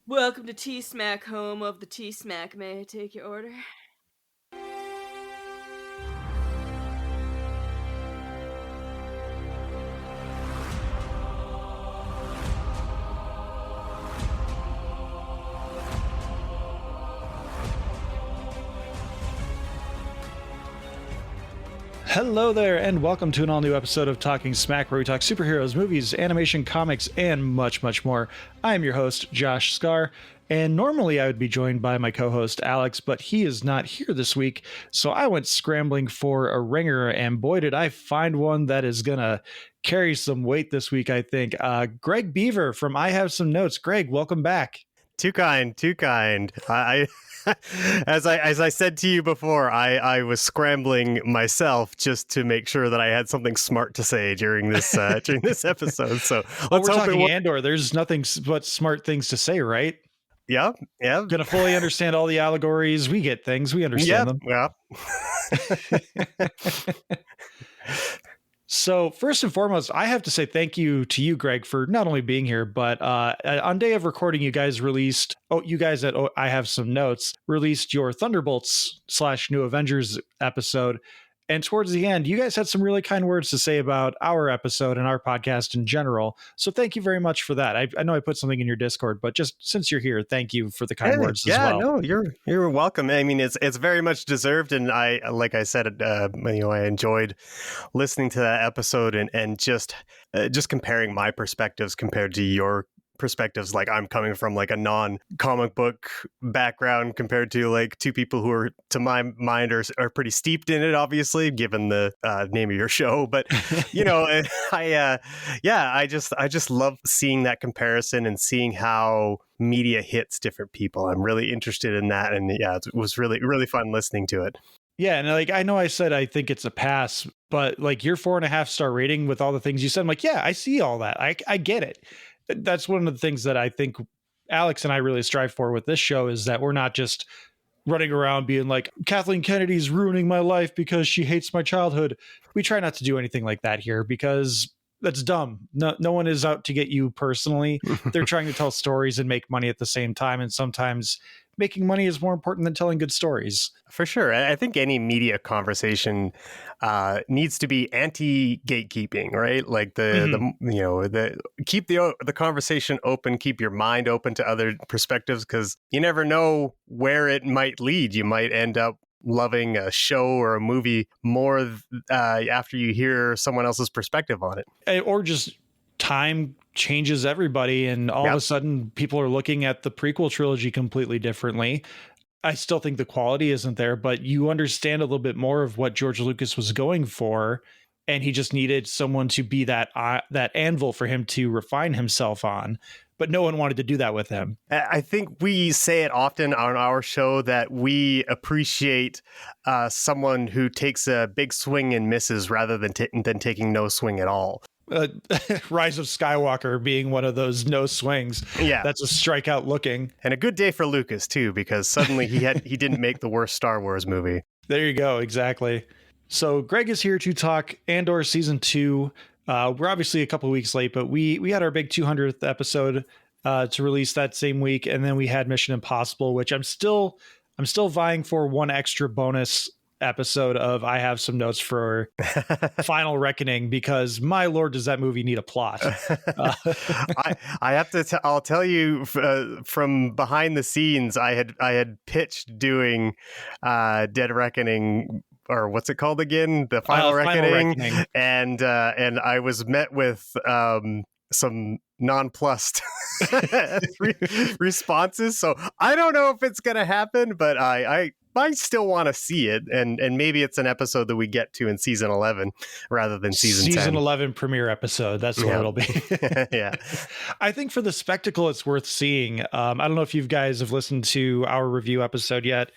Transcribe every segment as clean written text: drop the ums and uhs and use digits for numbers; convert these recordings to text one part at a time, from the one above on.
Welcome to T-Smack, home of the T-Smack. May I take your order? Hello there, and welcome to an all-new episode of Talking Smack, where we talk superheroes, movies, animation, comics, and much, much more. I am your host, Josh Scar, and normally I would be joined by my co-host, Alex, but he is not here this week, so I went scrambling for a ringer, and boy, did I find one that is gonna carry some weight this week, I think. Gregg Beever from I Have Some Notes. Greg, welcome back. Too kind. I as I said to you before, I was scrambling myself just to make sure that I had something smart to say during this episode. So let's hope talking Andor. There's nothing but smart things to say, right? Yeah. Gonna fully understand all the allegories. We get things. We understand them. Yeah. So first and foremost, I have to say thank you to you, Greg, for not only being here, but on day of recording, you guys released, I Have Some Notes, released your Thunderbolts / New Avengers episode. And towards the end, you guys had some really kind words to say about our episode and our podcast in general. So thank you very much for that. I know I put something in your Discord, but just since you're here, thank you for the kind words as well. Yeah, no, you're welcome. I mean, it's very much deserved. And like I said, I enjoyed listening to that episode and just comparing my perspectives compared to your perspectives. Like, I'm coming from like a non-comic book background compared to like two people who are, to my mind, are pretty steeped in it, obviously, given the name of your show. But you know, I just love seeing that comparison and seeing how media hits different people. I'm really interested in that, and yeah, it was really, really fun listening to it. Yeah, and like, I know I said I think it's a pass, but like your 4.5-star rating with all the things you said, I'm like, yeah, I see all that. I get it. That's one of the things that I think Alex and I really strive for with this show, is that we're not just running around being like, Kathleen Kennedy's ruining my life because she hates my childhood. We try not to do anything like that here, because that's dumb. No one is out to get you personally. They're trying to tell stories and make money at the same time. And sometimes making money is more important than telling good stories. For sure. I think any media conversation needs to be anti-gatekeeping, right? Like keep the conversation open, keep your mind open to other perspectives, because you never know where it might lead. You might end up loving a show or a movie more after you hear someone else's perspective on it. Or just time changes everybody, and all of a sudden people are looking at the prequel trilogy completely differently. I still think the quality isn't there, but you understand a little bit more of what George Lucas was going for, and he just needed someone to be that anvil for him to refine himself on. But no one wanted to do that with him. I think we say it often on our show that we appreciate someone who takes a big swing and misses rather than taking no swing at all. Rise of Skywalker being one of those no swings. Yeah, that's a strikeout looking. And a good day for Lucas too, because suddenly he didn't make the worst Star Wars movie. There you go, exactly. So Greg is here to talk Andor season 2. We're obviously a couple of weeks late, but we had our big 200th episode to release that same week, and then we had Mission Impossible, which I'm still vying for one extra bonus episode of I Have Some Notes for Final Reckoning, because my lord, does that movie need a plot. I have to I'll tell you from behind the scenes, I had pitched doing Dead Reckoning, or what's it called again, the Final Reckoning. And I was met with some nonplussed responses, so I don't know if it's gonna happen, but I still want to see it, and maybe it's an episode that we get to in season 11 rather than season 10. 11 premiere episode. That's what it'll be. Yeah. I think for the spectacle, it's worth seeing. I don't know if you guys have listened to our review episode yet.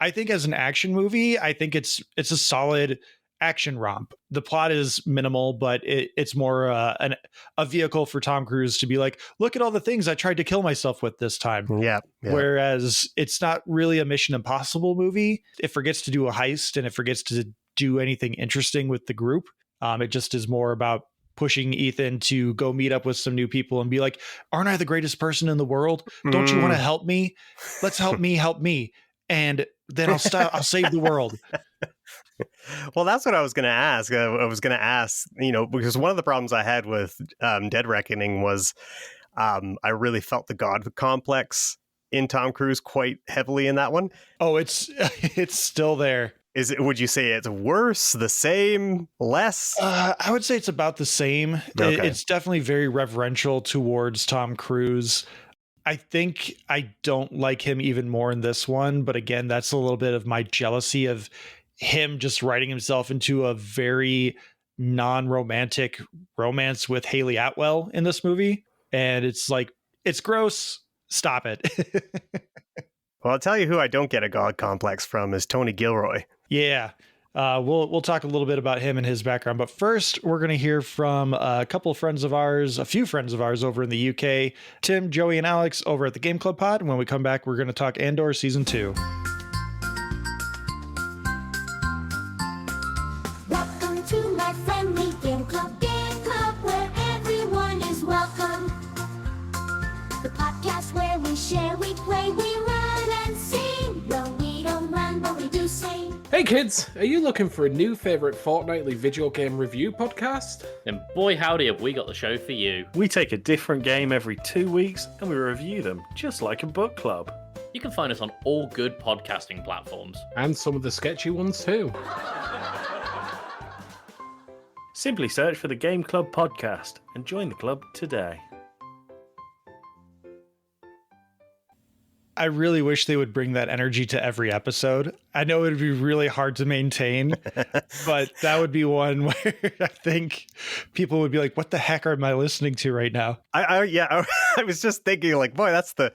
I think as an action movie, I think it's a solid action romp. The plot is minimal, but it's more a vehicle for Tom Cruise to be like, look at all the things I tried to kill myself with this time. Yeah. Whereas it's not really a Mission Impossible movie. It forgets to do a heist, and it forgets to do anything interesting with the group. It just is more about pushing Ethan to go meet up with some new people and be like, aren't I the greatest person in the world? Don't you want to help me? Let's help me. And then I'll save the world. Well, that's what I was going to ask. I was going to ask, because one of the problems I had with Dead Reckoning was I really felt the God complex in Tom Cruise quite heavily in that one. Oh, it's still there. Would you say it's worse, the same, less? I would say it's about the same. Okay. It's definitely very reverential towards Tom Cruise. I think I don't like him even more in this one, but again, that's a little bit of my jealousy of him just writing himself into a very non-romantic romance with Haley Atwell in this movie. And it's like, it's gross. Stop it. Well, I'll tell you who I don't get a God complex from is Tony Gilroy. Yeah. We'll talk a little bit about him and his background, but first we're going to hear from a few friends of ours over in the UK, Tim, Joey, and Alex over at the Game Club Pod. And when we come back, we're going to talk Andor Season 2. Welcome to my friendly Game Club, where everyone is welcome. The podcast where we share, we play, we run and sing. No, we don't run, but we do sing. Hey kids, are you looking for a new favourite fortnightly video game review podcast? Then boy howdy have we got the show for you. We take a different game every 2 weeks and we review them just like a book club. You can find us on all good podcasting platforms. And some of the sketchy ones too. Simply search for the Game Club podcast and join the club today. I really wish they would bring that energy to every episode. I know it would be really hard to maintain, but that would be one where I think people would be like, what the heck am I listening to right now? I was just thinking like, boy, that's the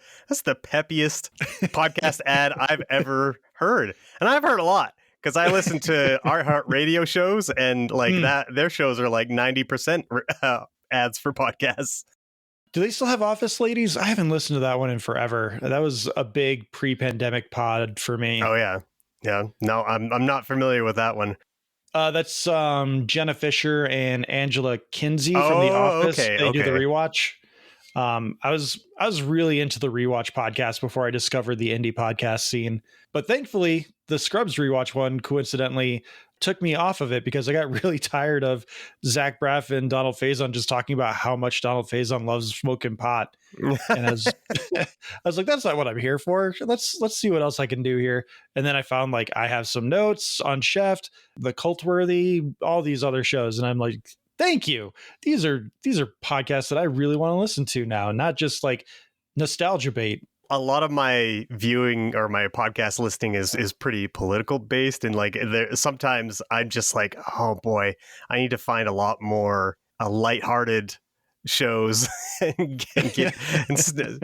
peppiest podcast ad I've ever heard. And I've heard a lot because I listen to our Heart Radio shows and like that, their shows are like 90% ads for podcasts. Do they still have Office Ladies? I haven't listened to that one in forever. That was a big pre-pandemic pod for me. Oh yeah. Yeah. No, I'm not familiar with that one. That's Jenna Fisher and Angela Kinsey from The Office. Okay, they do the rewatch. I was really into the rewatch podcast before I discovered the indie podcast scene. But thankfully, the Scrubs rewatch one coincidentally took me off of it because I got really tired of Zach Braff and Donald Faison just talking about how much Donald Faison loves smoking pot. And I was like, that's not what I'm here for. Let's see what else I can do here. And then I found like I have some notes on Chef, The Cultworthy, all these other shows. And I'm like, thank you. These are podcasts that I really want to listen to now, not just like nostalgia bait. A lot of my viewing or my podcast listening is pretty political based, and like sometimes I'm just like, oh boy, I need to find a lot more lighthearted shows and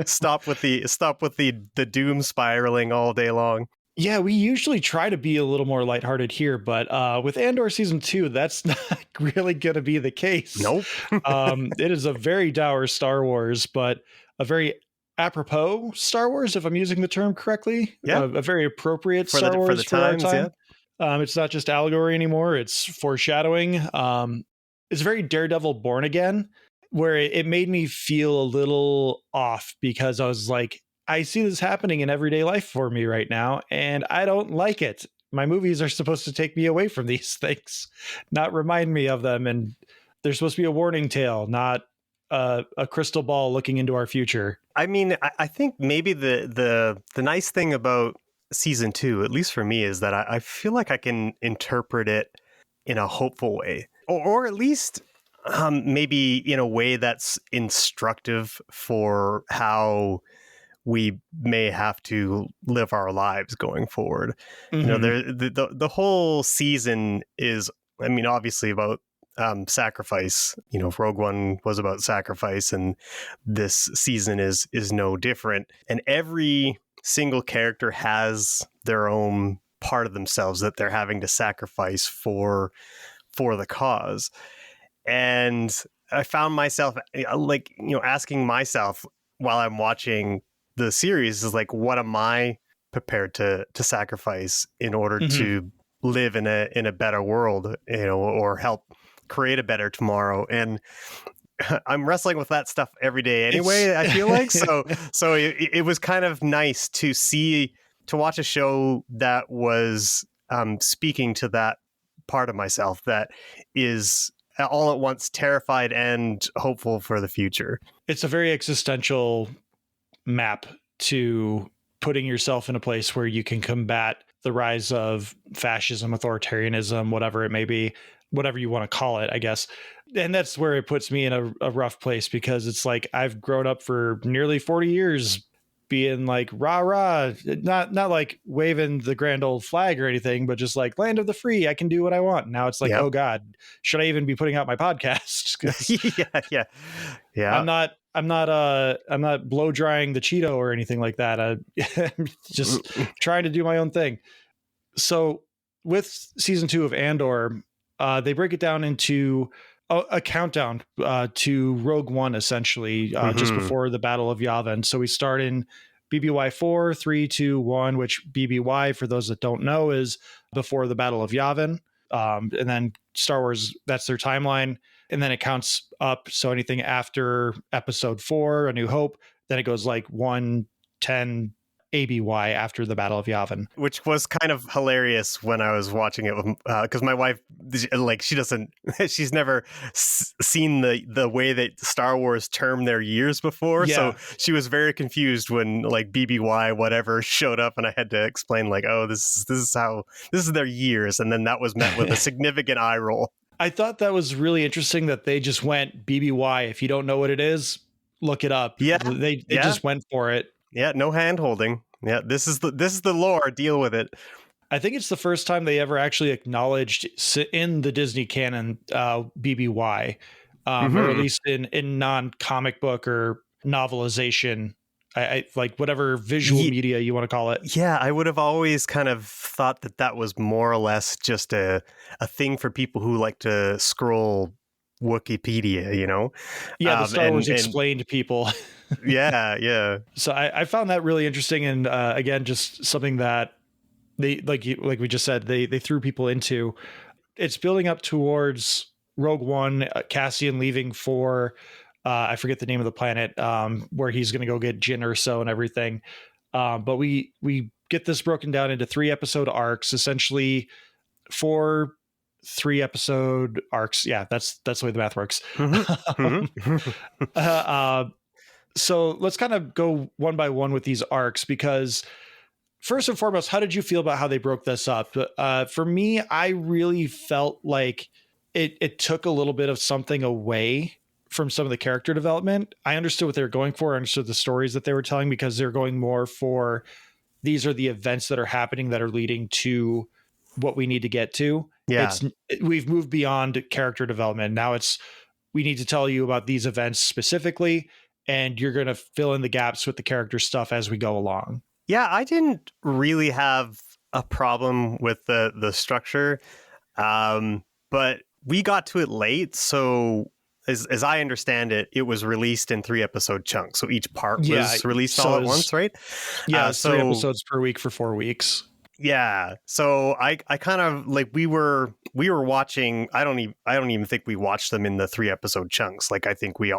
stop with the doom spiraling all day long. Yeah, we usually try to be a little more lighthearted here, but with Andor Season 2, that's not really going to be the case. Nope. It is a very dour Star Wars, but a very apropos Star Wars, if I'm using the term correctly. Yeah. A very appropriate Star Wars for the times, our time. yeah. It's not just allegory anymore. It's foreshadowing. It's very Daredevil Born Again, where it made me feel a little off because I was like, I see this happening in everyday life for me right now, and I don't like it. My movies are supposed to take me away from these things, not remind me of them. And they're supposed to be a warning tale, not a crystal ball looking into our future. I mean, I think maybe the nice thing about season 2, at least for me, is that I feel like I can interpret it in a hopeful way, or at least maybe in a way that's instructive for how we may have to live our lives going forward. Mm-hmm. You know, the whole season is, I mean, obviously about sacrifice. You know, Rogue One was about sacrifice, and this season is no different. And every single character has their own part of themselves that they're having to sacrifice for the cause. And I found myself like, you know, asking myself while I'm watching the series is like, what am I prepared to sacrifice in order to live in a better world, you know, or help create a better tomorrow. And I'm wrestling with that stuff every day anyway, I feel like. So it was kind of nice to watch a show that was speaking to that part of myself that is all at once terrified and hopeful for the future. It's a very existential map to putting yourself in a place where you can combat the rise of fascism, authoritarianism, whatever it may be, whatever you want to call it, I guess. And that's where it puts me in a rough place, because it's like I've grown up for nearly 40 years being like rah rah, not like waving the grand old flag or anything, but just like land of the free, I can do what I want. Now it's like, oh God, should I even be putting out my podcast? yeah. I'm not blow drying the Cheeto or anything like that. I'm just trying to do my own thing. So with season 2 of Andor, they break it down into a countdown to Rogue One, essentially, just before the Battle of Yavin. So we start in BBY 4, 3, 2, 1, which BBY, for those that don't know, is before the Battle of Yavin. And then Star Wars, that's their timeline. And then it counts up. So anything after episode 4, A New Hope, then it goes like 1, 10, ABY after the Battle of Yavin, which was kind of hilarious when I was watching it because my wife, like, she's never seen the way that Star Wars term their years before, so she was very confused when like BBY whatever showed up, and I had to explain like, oh, this is their years, and then that was met with a significant eye roll. I thought that was really interesting that they just went BBY. If you don't know what it is, look it up. Yeah, they just went for it. Yeah, no hand holding. Yeah, this is the lore. Deal with it. I think it's the first time they ever actually acknowledged in the Disney canon BBY, or at least in non-comic book or novelization. I like whatever visual media you want to call it. Yeah, I would have always kind of thought that was more or less just a thing for people who like to scroll Wikipedia, you know? Yeah, the Star Wars explained people. Yeah. So I found that really interesting, and again, just something that they like we just said they threw people into. It's building up towards Rogue One, Cassian leaving for I forget the name of the planet where he's going to go get Jyn Erso and everything. But we get this broken down into 3 episode arcs, essentially 4 3-episode arcs. Yeah, that's the way the math works. So let's kind of go one by one with these arcs, because first and foremost, how did you feel about how they broke this up? For me, I really felt like it took a little bit of something away from some of the character development. I understood what they were going for. I understood the stories that they were telling, because they're going more for, these are the events that are happening that are leading to what we need to get to. Yeah. We've moved beyond character development. Now we need to tell you about these events specifically, and you're going to fill in the gaps with the character stuff as we go along. Yeah, I didn't really have a problem with the structure, but we got to it late. So as I understand it, it was released in 3-episode chunks. So each part was released all at once, right? Yeah, so 3 episodes per week for 4 weeks. Yeah. So I kind of like, we were watching, I don't even think we watched them in the 3-episode chunks. Like I think we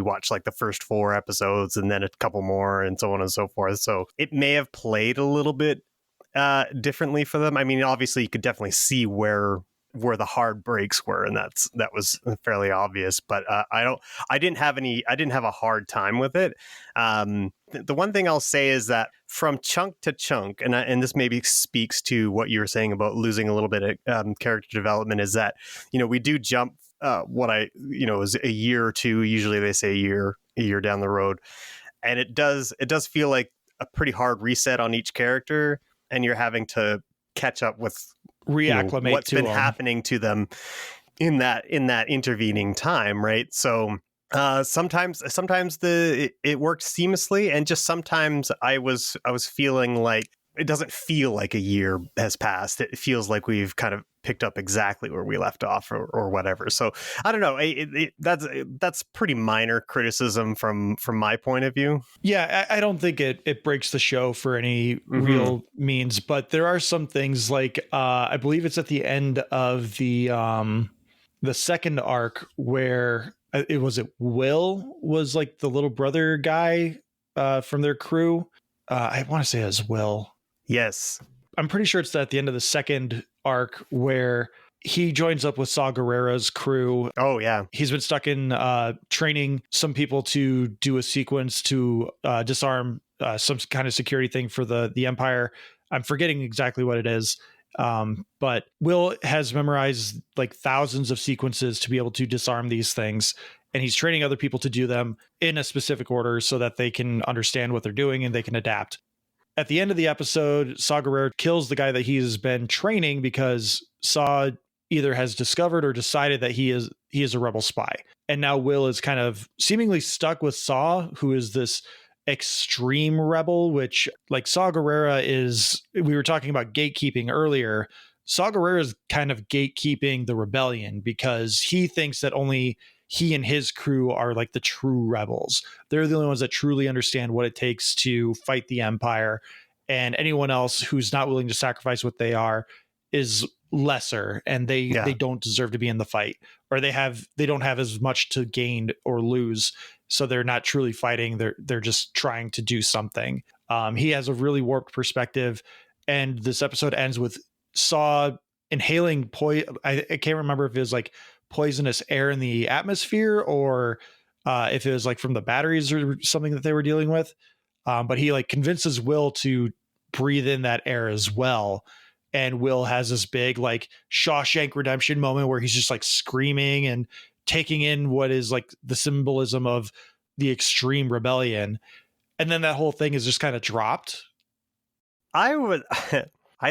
watched like the first 4 episodes and then a couple more and so on and so forth. So it may have played a little bit differently for them. I mean, obviously you could definitely see where the hard breaks were, and that was fairly obvious, but I didn't have a hard time with it. The one thing I'll say is that from chunk to chunk, and this maybe speaks to what you were saying about losing a little bit of character development, is that, you know, we do jump is a year or two. Usually they say a year down the road, and it does feel like a pretty hard reset on each character, and you're having to catch up with reacclimate what's to been them. happening to them in that intervening time, right? So sometimes it worked seamlessly, and just sometimes I was feeling like it doesn't feel like a year has passed. It feels like we've kind of picked up exactly where we left off, or whatever. So I don't know. That's pretty minor criticism from my point of view. Yeah, I don't think it breaks the show for any real means, but there are some things like I believe it's at the end of the the second arc where it Will was like the little brother guy from their crew. I want to say it was Will. Yes. I'm pretty sure it's at the end of the second arc where he joins up with Saw Gerrera's crew. Oh, yeah. He's been stuck in training some people to do a sequence to disarm some kind of security thing for the Empire. I'm forgetting exactly what it is. But Will has memorized like thousands of sequences to be able to disarm these things. And he's training other people to do them in a specific order so that they can understand what they're doing and they can adapt. At the end of the episode, Saw Gerrera kills the guy that he's been training because Saw either has discovered or decided that he is a rebel spy. And now Will is kind of seemingly stuck with Saw, who is this extreme rebel, which like Saw Gerrera is, we were talking about gatekeeping earlier. Saw Gerrera is kind of gatekeeping the rebellion because he thinks that only he and his crew are like the true rebels. They're the only ones that truly understand what it takes to fight the Empire. And anyone else who's not willing to sacrifice what they are is lesser, and they don't deserve to be in the fight, or they don't have as much to gain or lose. So they're not truly fighting. They're just trying to do something. He has a really warped perspective, and this episode ends with Saw inhaling I can't remember if it was like poisonous air in the atmosphere or if it was like from the batteries or something that they were dealing with. But he like convinces Will to breathe in that air as well. And Will has this big like Shawshank Redemption moment where he's just like screaming and taking in what is like the symbolism of the extreme rebellion. And then that whole thing is just kind of dropped. I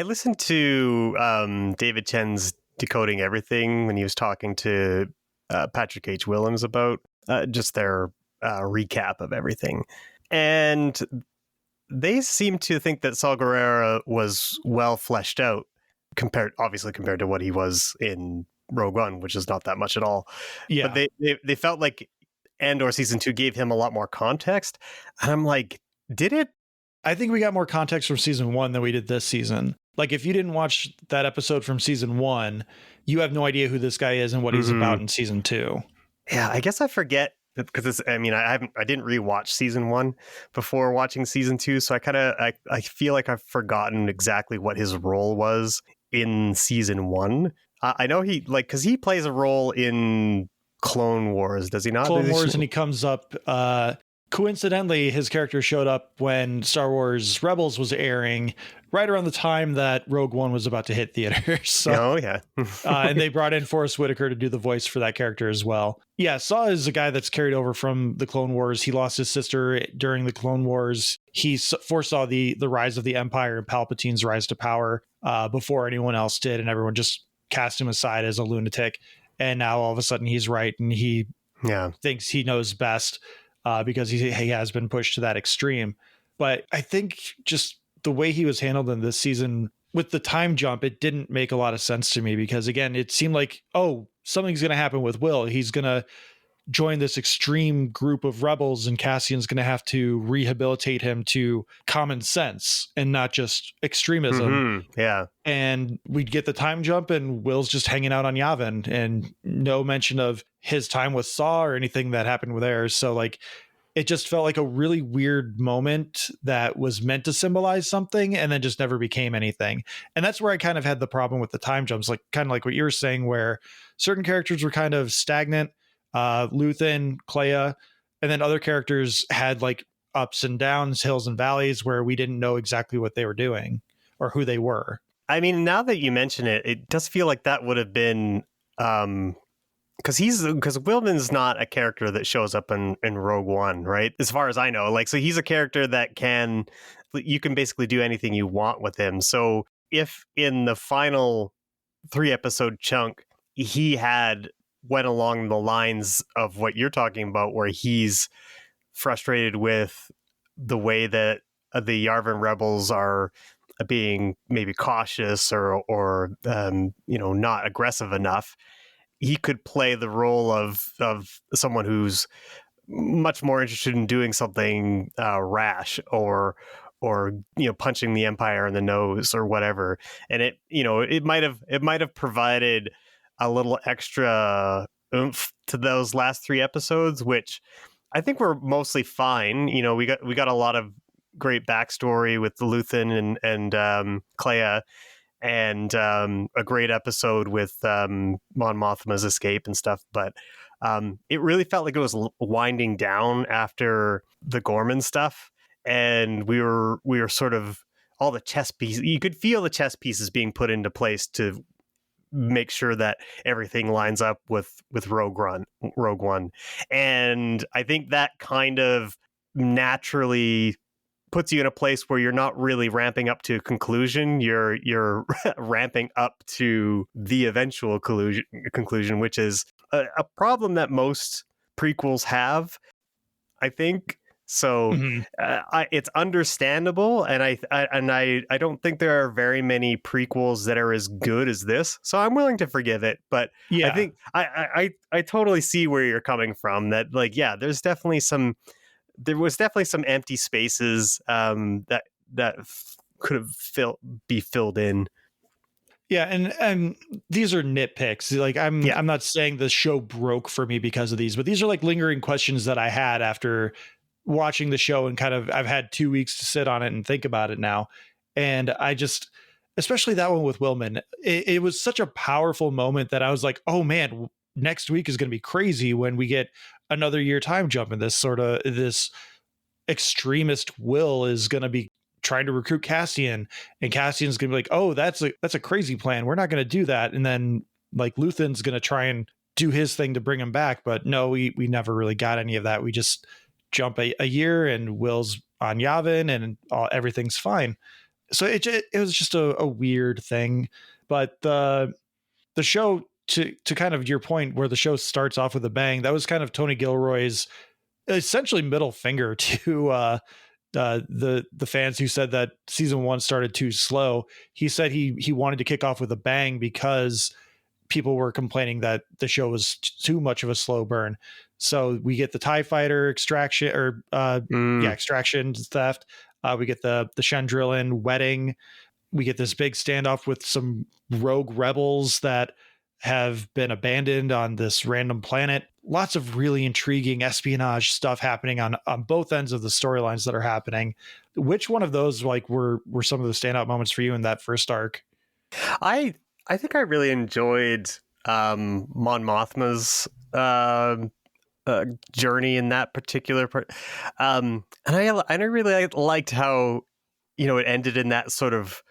listened to David Chen's Decoding Everything when he was talking to Patrick H. Willems about just their recap of everything. And they seem to think that Saw Gerrera was well fleshed out compared to what he was in Rogue One, which is not that much at all. Yeah. But they felt like Andor season 2 gave him a lot more context. And I'm like, did it? I think we got more context from season 1 than we did this season. Like if you didn't watch that episode from season 1, you have no idea who this guy is and what he's about in season 2. Yeah, I guess I forget because I didn't rewatch season 1 before watching season 2, so I feel like I've forgotten exactly what his role was in season 1. I know because he plays a role in Clone Wars, does he not? Clone Wars, and he comes up. Coincidentally, his character showed up when Star Wars Rebels was airing, right around the time that Rogue One was about to hit theaters. So, and they brought in Forrest Whitaker to do the voice for that character as well. Yeah, Saw is a guy that's carried over from the Clone Wars. He lost his sister during the Clone Wars. He foresaw the rise of the Empire and Palpatine's rise to power before anyone else did, and everyone just cast him aside as a lunatic. And now all of a sudden he's right, and he thinks he knows best. Because he has been pushed to that extreme. But I think just the way he was handled in this season with the time jump, it didn't make a lot of sense to me because, again, it seemed like, oh, something's going to happen with Will. He's going to join this extreme group of rebels and Cassian's going to have to rehabilitate him to common sense and not just extremism. Yeah. And we'd get the time jump and Will's just hanging out on Yavin and no mention of his time with Saw or anything that happened with there. So like, it just felt like a really weird moment that was meant to symbolize something and then just never became anything. And that's where I kind of had the problem with the time jumps, like kind of like what you were saying, where certain characters were kind of stagnant, Luthen, Clea, and then other characters had like ups and downs, hills and valleys where we didn't know exactly what they were doing or who they were. I mean, now that you mention it, it does feel like that would have been because Willman's not a character that shows up in Rogue One, right? As far as I know, like, so he's a character that you can basically do anything you want with him. So if in the final 3-episode chunk, he went along the lines of what you're talking about, where he's frustrated with the way that the Yavin rebels are being maybe cautious or not aggressive enough, he could play the role of someone who's much more interested in doing something rash or punching the Empire in the nose or whatever. And it might have provided a little extra oomph to those last 3 episodes, which I think were mostly fine. You know, we got a lot of great backstory with Luthen and Clea, and a great episode with Mon Mothma's escape and stuff. But it really felt like it was winding down after the Ghorman stuff, and we were sort of all the chess pieces. You could feel the chess pieces being put into place to make sure that everything lines up with Rogue One, and I think that kind of naturally puts you in a place where you're not really ramping up to a conclusion. You're ramping up to the eventual conclusion, which is a problem that most prequels have, I think. So it's understandable, and I don't think there are very many prequels that are as good as this. So I'm willing to forgive it, but I think I totally see where you're coming from. That like, yeah, there was definitely some empty spaces that could have be filled in. Yeah, and these are nitpicks. Like I'm not saying the show broke for me because of these, but these are like lingering questions that I had after watching the show, and kind of I've had 2 weeks to sit on it and think about it now. And I just, especially that one with Willman, it was such a powerful moment that I was like, oh man, next week is going to be crazy when we get another year time jump, and this extremist Will is going to be trying to recruit Cassian, and Cassian's going to be like, oh, that's a crazy plan. We're not going to do that. And then like Luthen's going to try and do his thing to bring him back. But no, we never really got any of that. We just jump a year and Will's on Yavin and everything's fine. So it was just a weird thing. But the show, to kind of your point, where the show starts off with a bang, that was kind of Tony Gilroy's essentially middle finger to the fans who said that season 1 started too slow. He said he wanted to kick off with a bang because people were complaining that the show was too much of a slow burn. So we get the TIE fighter extraction, or extraction theft. We get the Chandrillan wedding. We get this big standoff with some rogue rebels that have been abandoned on this random planet. Lots of really intriguing espionage stuff happening on both ends of the storylines that are happening. Which one of those like were some of the standout moments for you in that first arc? I think I really enjoyed Mon Mothma's journey in that particular part, and I really liked how, you know, it ended in that sort of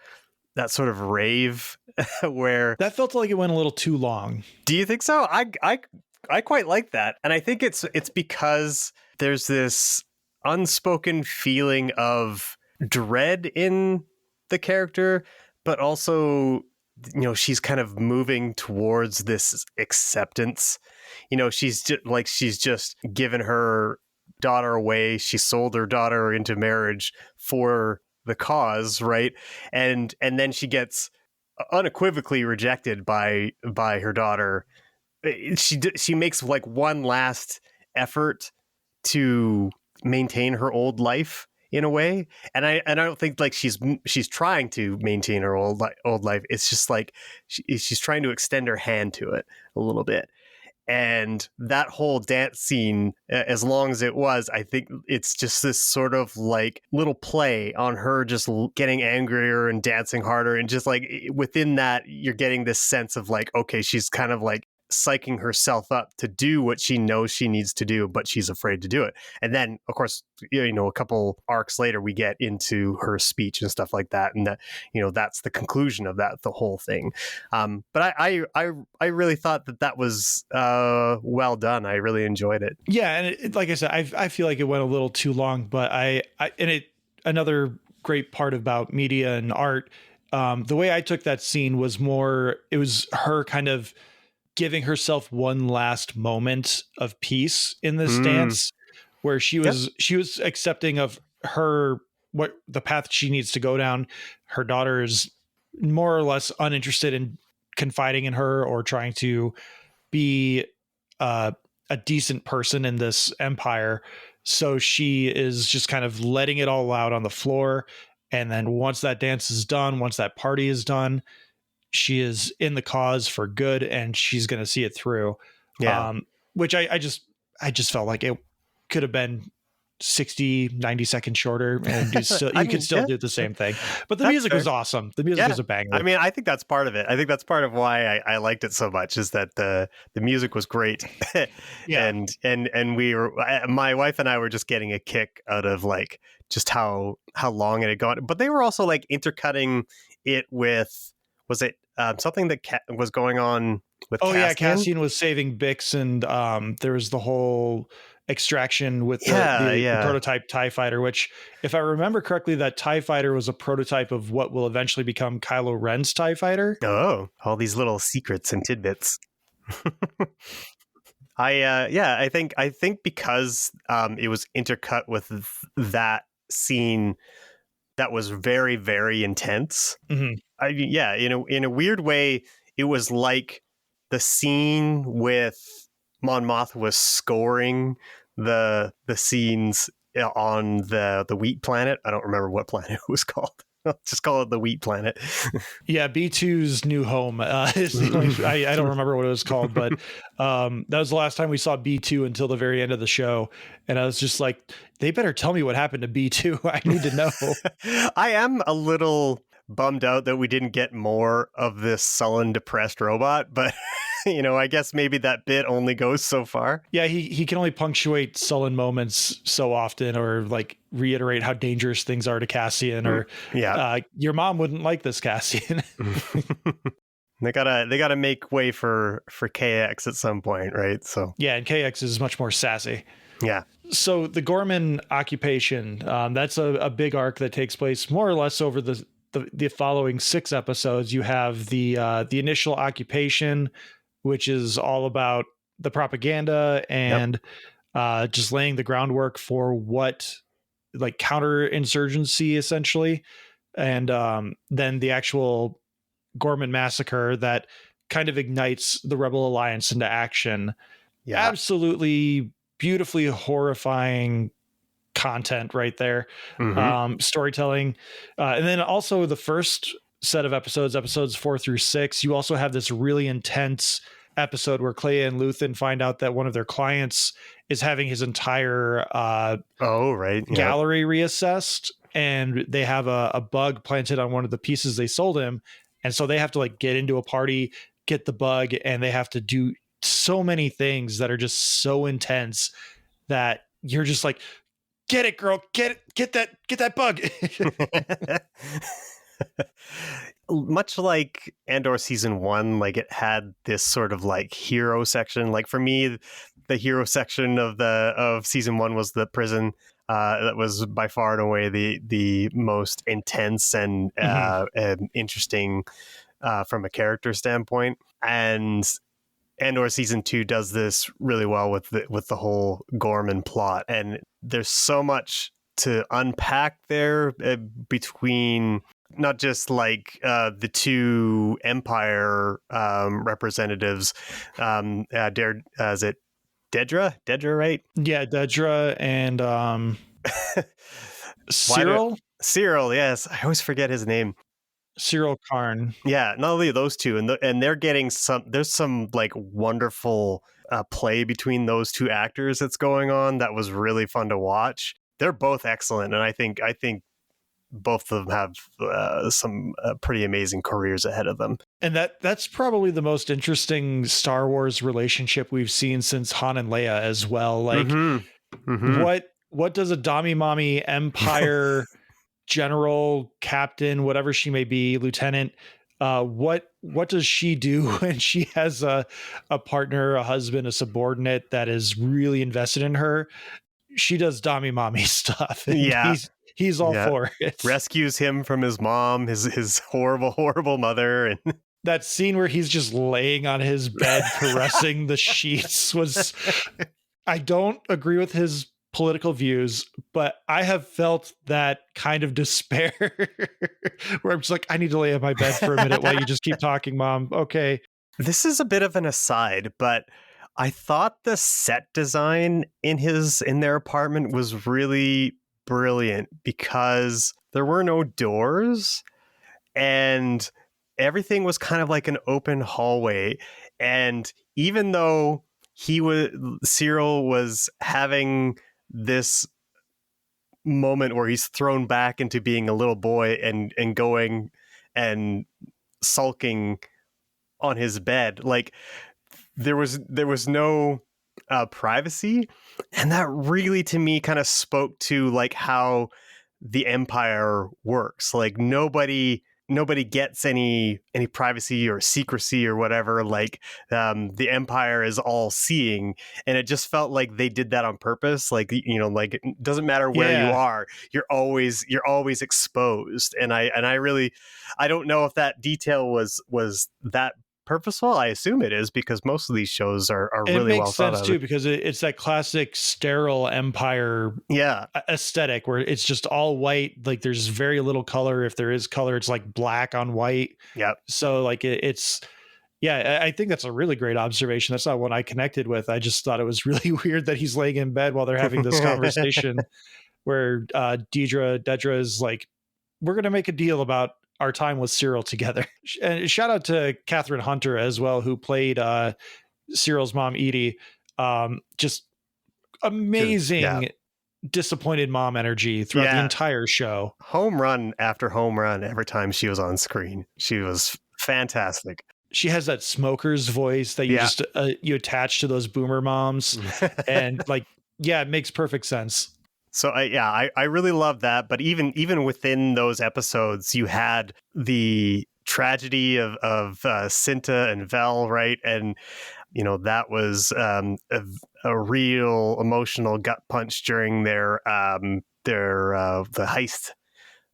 rave where that felt like it went a little too long. Do you think so? I quite like that, and I think it's because there's this unspoken feeling of dread in the character, but also, you know, she's kind of moving towards this acceptance. You know, she's just given her daughter away. She sold her daughter into marriage for the cause, right? And then she gets unequivocally rejected by her daughter. She makes like one last effort to maintain her old life in a way, and I don't think like she's trying to maintain her old life. It's just like she's trying to extend her hand to it a little bit. And that whole dance scene, as long as it was, I think it's just this sort of like little play on her just getting angrier and dancing harder, and just like within that you're getting this sense of like, okay, she's kind of like psyching herself up to do what she knows she needs to do, but she's afraid to do it. And then, of course, you know, a couple arcs later, we get into her speech and stuff like that, and that, you know, that's the conclusion of the whole thing. But I really thought that was well done. I really enjoyed it. Yeah, and like I said, I feel like it went a little too long, but another great part about media and art, the way I took that scene was it was her kind of giving herself one last moment of peace in this dance, where she was accepting of what the path she needs to go down. Her daughter is more or less uninterested in confiding in her or trying to be a decent person in this empire. So she is just kind of letting it all out on the floor. And then once that dance is done, once that party is done, she is in the cause for good and she's going to see it through. Yeah. Which I just felt like it could have been 60-90 seconds shorter and you could still do the same thing. But the That's music fair. was awesome. The music was a banger. I mean, I think that's part of it. I think that's part of why I liked it so much, is that the music was great. Yeah. and we were, my wife and I were just getting a kick out of like just how long it had gone. But they were also like intercutting it with, was it something that was going on with Oh Cassian? yeah, Cassian was saving Bix, and there was the whole extraction with the prototype TIE fighter, which, if I remember correctly, that TIE fighter was a prototype of what will eventually become Kylo Ren's TIE fighter. Oh, all these little secrets and tidbits. I think because it was intercut with that scene that was very, very intense. Mm-hmm. In a weird way, it was like the scene with Mon Mothma scoring the scenes on the wheat planet. I don't remember what planet it was called. I'll just call it the wheat planet. Yeah, B2's New Home is the only, I don't remember what it was called, but that was the last time we saw B2 until the very end of the show. And I was just like, they better tell me what happened to B2. I need to know. I am a little bummed out that we didn't get more of this sullen, depressed robot, but I guess maybe that bit only goes so far. Yeah, he can only punctuate sullen moments so often, or like reiterate how dangerous things are to Cassian, or your mom wouldn't like this, Cassian. They gotta make way for KX at some point, right? So yeah, and KX is much more sassy. Yeah. So the Ghorman occupation, that's a big arc that takes place more or less over the following 6 episodes. You have the initial occupation, which is all about the propaganda and just laying the groundwork for what, like, counterinsurgency essentially, and then the actual Ghorman massacre that kind of ignites the Rebel Alliance into action. Yeah. Absolutely beautifully horrifying content right there. Mm-hmm. Storytelling, and then also the first set of episodes 4 through 6, you also have this really intense episode where Clea and Luthen find out that one of their clients is having his entire gallery reassessed, and they have a bug planted on one of the pieces they sold him, and so they have to like get into a party, get the bug, and they have to do so many things that are just so intense that you're just like, get it, girl, get that bug. Much like Andor season 1, like it had this sort of like hero section. Like for me, the hero section of season 1 was the prison. That was by far and away the most intense and interesting from a character standpoint. And Andor season 2 does this really well with the whole Ghorman plot, and there's so much to unpack there between not just like the two Empire representatives. Is it Dedra? Dedra, right? Yeah, Dedra and Syrill, yes. I always forget his name. Syrill Karn. Yeah, not only those two, and they're getting there's some like wonderful play between those two actors that's going on that was really fun to watch. They're both excellent, and I think both of them have some pretty amazing careers ahead of them. And that's probably the most interesting Star Wars relationship we've seen since Han and Leia as well. Like, what does a Dami Mommy Empire general, captain, whatever she may be, lieutenant, what does she do when she has a partner, a husband, a subordinate that is really invested in her? She does Dami Mommy stuff. Yeah. He's all for it. Rescues him from his mom, his horrible mother. And that scene where he's just laying on his bed caressing the sheets was, I don't agree with his political views, but I have felt that kind of despair where I'm just like, I need to lay on my bed for a minute while you just keep talking, Mom. Okay. This is a bit of an aside, but I thought the set design in their apartment was really brilliant because there were no doors, and everything was kind of like an open hallway. And even though Syrill was having this moment where he's thrown back into being a little boy and going and sulking on his bed, like there was no privacy, and that really to me kind of spoke to like how the Empire works. Like nobody gets any privacy or secrecy or whatever. Like the Empire is all seeing, and it just felt like they did that on purpose. Like, you know, like it doesn't matter where you are, you're always exposed. And I don't know if that detail was that purposeful. I assume it is, because most of these shows are really well thought of. It makes sense too, because it's that classic sterile Empire aesthetic where it's just all white. Like there's very little color. If there is color, it's like black on white. Yep. So like it's I think that's a really great observation. That's not one I connected with. I just thought it was really weird that he's laying in bed while they're having this conversation where Dedra is like, we're going to make a deal about our time with Syrill together. And shout out to Catherine Hunter as well, who played Cyrill's mom, Edie. Just amazing, disappointed mom energy throughout the entire show. Home run after home run every time she was on screen. She was fantastic. She has that smoker's voice that you just you attach to those boomer moms, and like, it makes perfect sense. So I really love that. But even within those episodes, you had the tragedy of Cinta and Vel, right? And you know, that was a real emotional gut punch during their the heist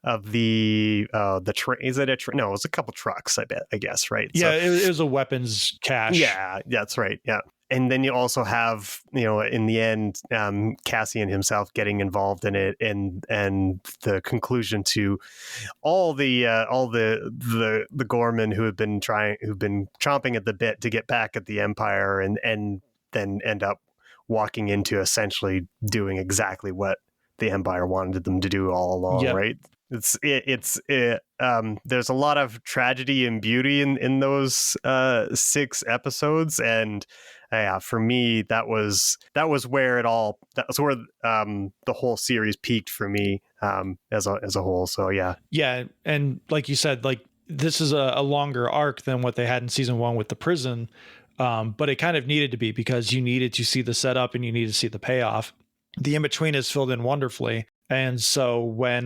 of the train. Is it a train? No, it was a couple trucks. I guess, right? Yeah, so, it was a weapons cache. Yeah, that's right. Yeah. And then you also have, you know, in the end, Cassian himself getting involved in it, and the conclusion to all the Ghorman who've been chomping at the bit to get back at the Empire, and then end up walking into essentially doing exactly what the Empire wanted them to do all along, right? There's a lot of tragedy and beauty in those 6 episodes, and for me that was where the whole series peaked for me as a whole. So and like you said, like this is a longer arc than what they had in season 1 with the prison, but it kind of needed to be, because you needed to see the setup and you needed to see the payoff. The in-between is filled in wonderfully. And so when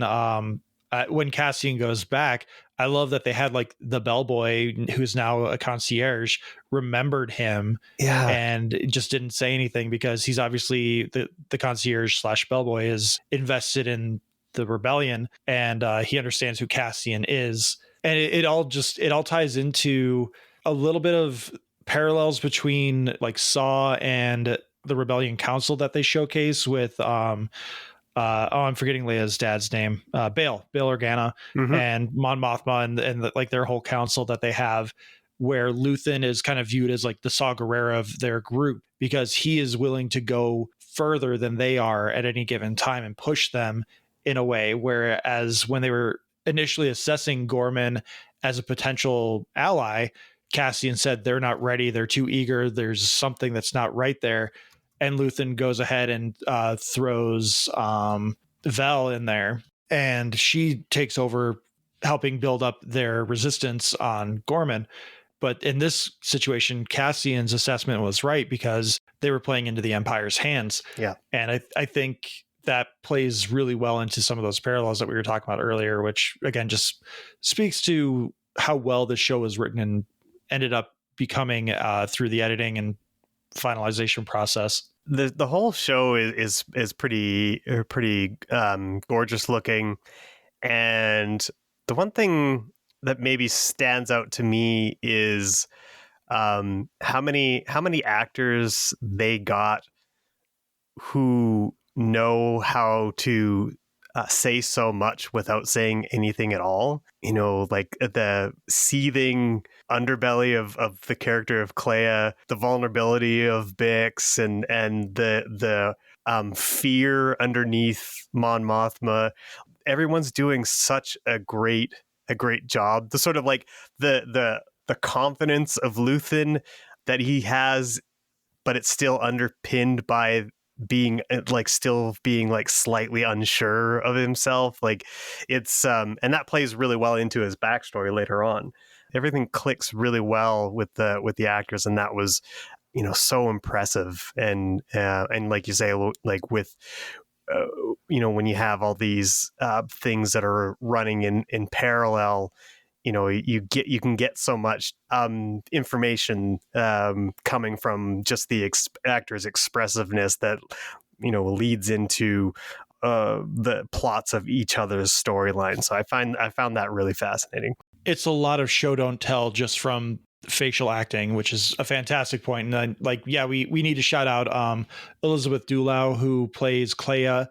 Cassian goes back, I love that they had like the bellboy, who's now a concierge, remembered him and just didn't say anything, because he's obviously the concierge / bellboy is invested in the rebellion, and he understands who Cassian is. And it all ties into a little bit of parallels between like Saw and the Rebellion Council that they showcase with I'm forgetting Leia's dad's name, Bail Organa, and Mon Mothma, and like their whole council that they have, where Luthen is kind of viewed as like the Saw Gerrera of their group, because he is willing to go further than they are at any given time and push them in a way. Whereas when they were initially assessing Ghorman as a potential ally, Cassian said they're not ready, they're too eager, there's something that's not right there. And Luthen goes ahead and throws Vel in there, and she takes over, helping build up their resistance on Ghorman. But in this situation, Cassian's assessment was right, because they were playing into the Empire's hands. Yeah. And I think that plays really well into some of those parallels that we were talking about earlier, which again just speaks to how well the show was written and ended up becoming through the editing and finalization process. The whole show is pretty gorgeous looking, and the one thing that maybe stands out to me is how many actors they got who know how to say so much without saying anything at all. You know, like the seething underbelly of the character of Clea, the vulnerability of Bix, and the fear underneath Mon Mothma. Everyone's doing such a great a great job. The sort of like the confidence of Luthen that he has, but it's still underpinned by being like slightly unsure of himself. Like it's and that plays really well into his backstory later on. Everything clicks really well with the actors, and that was, so impressive. And like you say, like with when you have all these things that are running in parallel, you can get so much information coming from just the actor's expressiveness that leads into the plots of each other's storyline. So I found that really fascinating. It's a lot of show don't tell just from facial acting, which is a fantastic point. And we need to shout out Elizabeth Dulau, who plays Clea.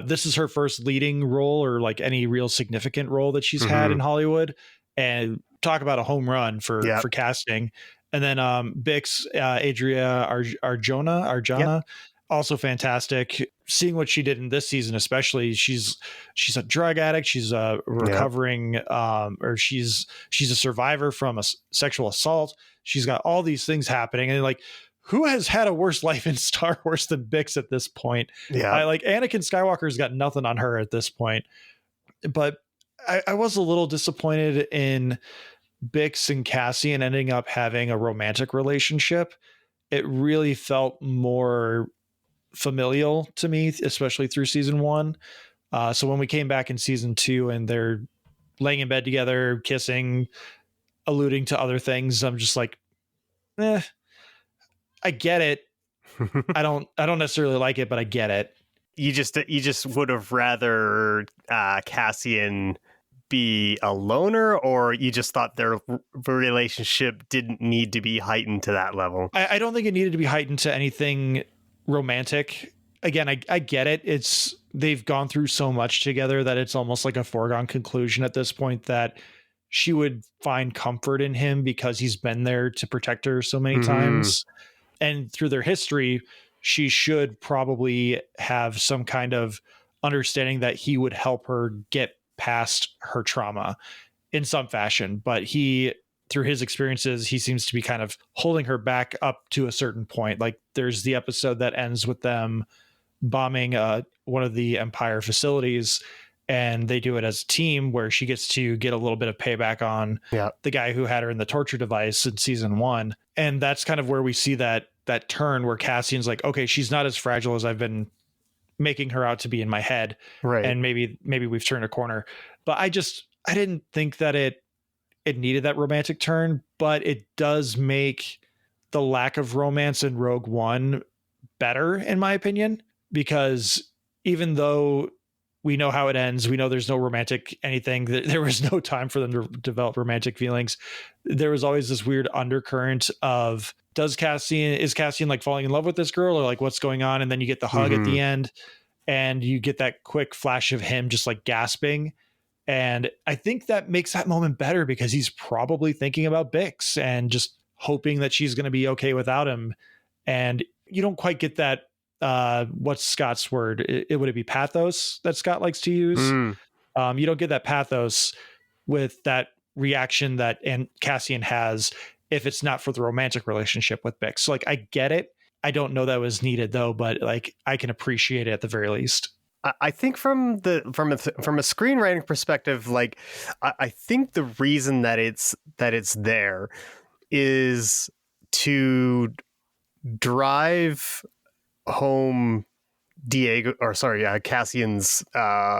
This is her first leading role or like any real significant role that she's had in Hollywood, and talk about a home run for casting. And then Bix, Adria Arjona, also fantastic. Seeing what she did in this season, especially, she's a drug addict. She's a recovering, or she's a survivor from a sexual assault. She's got all these things happening, and like, who has had a worse life in Star Wars than Bix at this point? Yeah, Anakin Skywalker's got nothing on her at this point. But I was a little disappointed in Bix and Cassian ending up having a romantic relationship. It really felt more familial to me, especially through season 1. So when we came back in season 2 and they're laying in bed together, kissing, alluding to other things, I'm just like, I get it. I don't necessarily like it, but I get it. You just would have rather Cassian be a loner, or you just thought their relationship didn't need to be heightened to that level? I don't think it needed to be heightened to anything romantic. Again, I get it. They've gone through so much together that it's almost like a foregone conclusion at this point that she would find comfort in him because he's been there to protect her so many times. And through their history, she should probably have some kind of understanding that he would help her get past her trauma in some fashion. But through his experiences, he seems to be kind of holding her back up to a certain point. Like there's the episode that ends with them bombing one of the Empire facilities, and they do it as a team where she gets to get a little bit of payback on the guy who had her in the torture device in season 1. And that's kind of where we see that turn where Cassian's like, okay, she's not as fragile as I've been making her out to be in my head. Right. And maybe we've turned a corner. But I didn't think that it needed that romantic turn, but it does make the lack of romance in Rogue One better, in my opinion, because even though we know how it ends, we know there's no romantic anything, there was no time for them to develop romantic feelings. There was always this weird undercurrent of, is Cassian like falling in love with this girl, or like what's going on? And then you get the hug at the end, and you get that quick flash of him just like gasping. And I think that makes that moment better because he's probably thinking about Bix and just hoping that she's going to be okay without him. And you don't quite get that. What's Scott's word? Would it be pathos that Scott likes to use? You don't get that pathos with that reaction that Cassian has if it's not for the romantic relationship with Bix. So like, I get it. I don't know that was needed though, but like I can appreciate it at the very least. I think from a screenwriting perspective, like I think the reason that it's there is to drive home Cassian's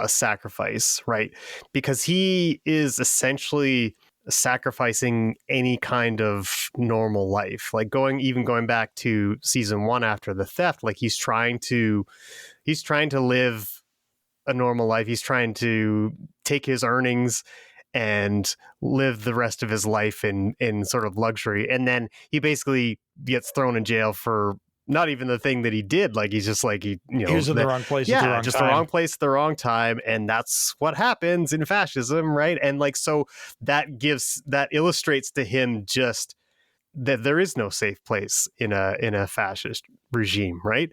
sacrifice, right? Because he is essentially sacrificing any kind of normal life, like going back to season 1 after the theft. Like he's trying to live a normal life. He's trying to take his earnings and live the rest of his life in sort of luxury, and then he basically gets thrown in jail for not even the thing that he did. Like he's just like he was in the wrong place. Yeah, the wrong place at the wrong time, and that's what happens in fascism, right? And like so that illustrates to him just that there is no safe place in a fascist regime, right?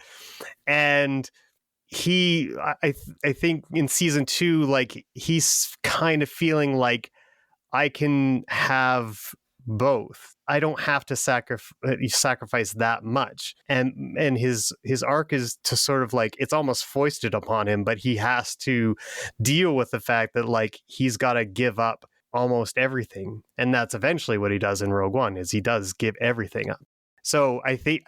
And I think in season 2, like he's kind of feeling like I can have both. I don't have to sacrifice that much. And his arc is to sort of like, it's almost foisted upon him, but he has to deal with the fact that like he's got to give up almost everything. And that's eventually what he does in Rogue One, is he does give everything up. So I think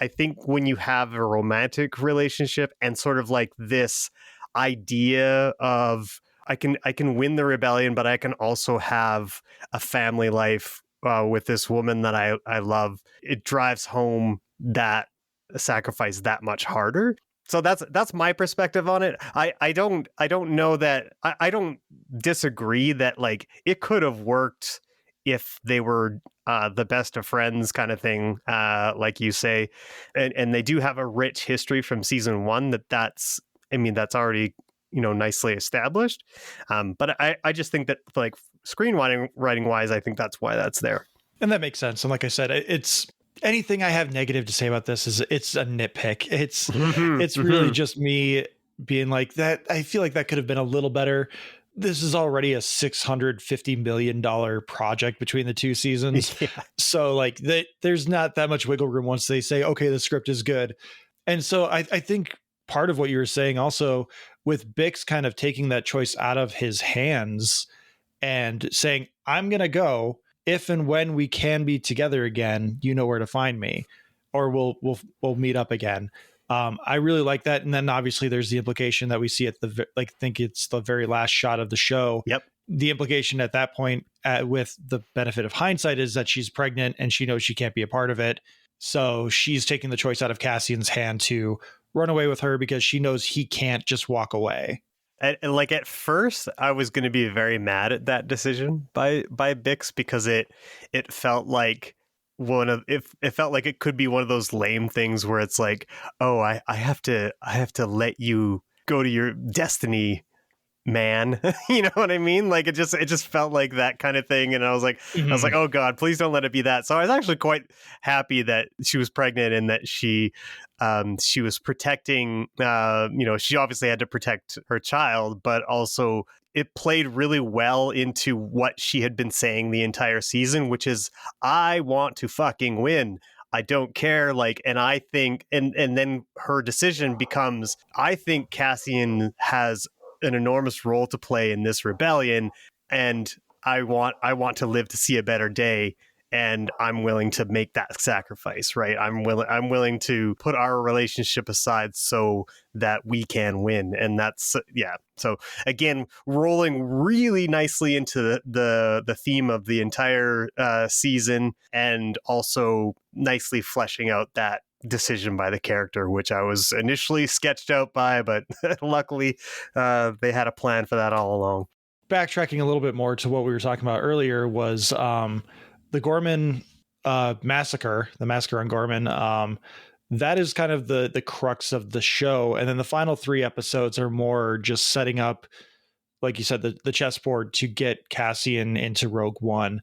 when you have a romantic relationship and sort of like this idea of I can win the rebellion, but I can also have a family life with this woman that I love, it drives home that sacrifice that much harder. So that's my perspective on it. I don't know that I don't disagree that like it could have worked if they were the best of friends kind of thing, like you say, and they do have a rich history from season 1 that's already nicely established. But I just think that like screenwriting wise, I think that's why that's there. And that makes sense. And like I said, it's anything I have negative to say about this is it's a nitpick. It's really just me being like that. I feel like that could have been a little better. This is already a $650 million project between the 2 seasons. Yeah. So like there's not that much wiggle room once they say, okay, the script is good. And so I think part of what you were saying also with Bix kind of taking that choice out of his hands and saying, I'm going to go if and when we can be together again, you know where to find me, or we'll meet up again. I really like that. And then obviously there's the implication that we see at I think it's the very last shot of the show. Yep. The implication at that point, with the benefit of hindsight, is that she's pregnant and she knows she can't be a part of it. So she's taking the choice out of Cassian's hand to run away with her because she knows he can't just walk away. And like at first, I was going to be very mad at that decision by Bix because it felt like it felt like it could be one of those lame things where it's like, oh, I have to let you go to your destiny, man. You know what I mean? Like it just felt like that kind of thing. And I was like, oh God, please don't let it be that. So I was actually quite happy that she was pregnant and that she was protecting, she obviously had to protect her child, but also it played really well into what she had been saying the entire season, which is, I want to fucking win. I don't care. Like, and I think, and then her decision becomes, I think Cassian has an enormous role to play in this rebellion, and I want to live to see a better day, and I'm willing to make that sacrifice, right? I'm willing to put our relationship aside so that we can win. And that's so again, rolling really nicely into the theme of the entire season, and also nicely fleshing out that decision by the character, which I was initially sketched out by, but luckily they had a plan for that all along. Backtracking a little bit more to what we were talking about earlier was the Ghorman massacre, the massacre on Ghorman. That is kind of the crux of the show. And then the final 3 episodes are more just setting up, like you said, the chessboard to get Cassian into Rogue One.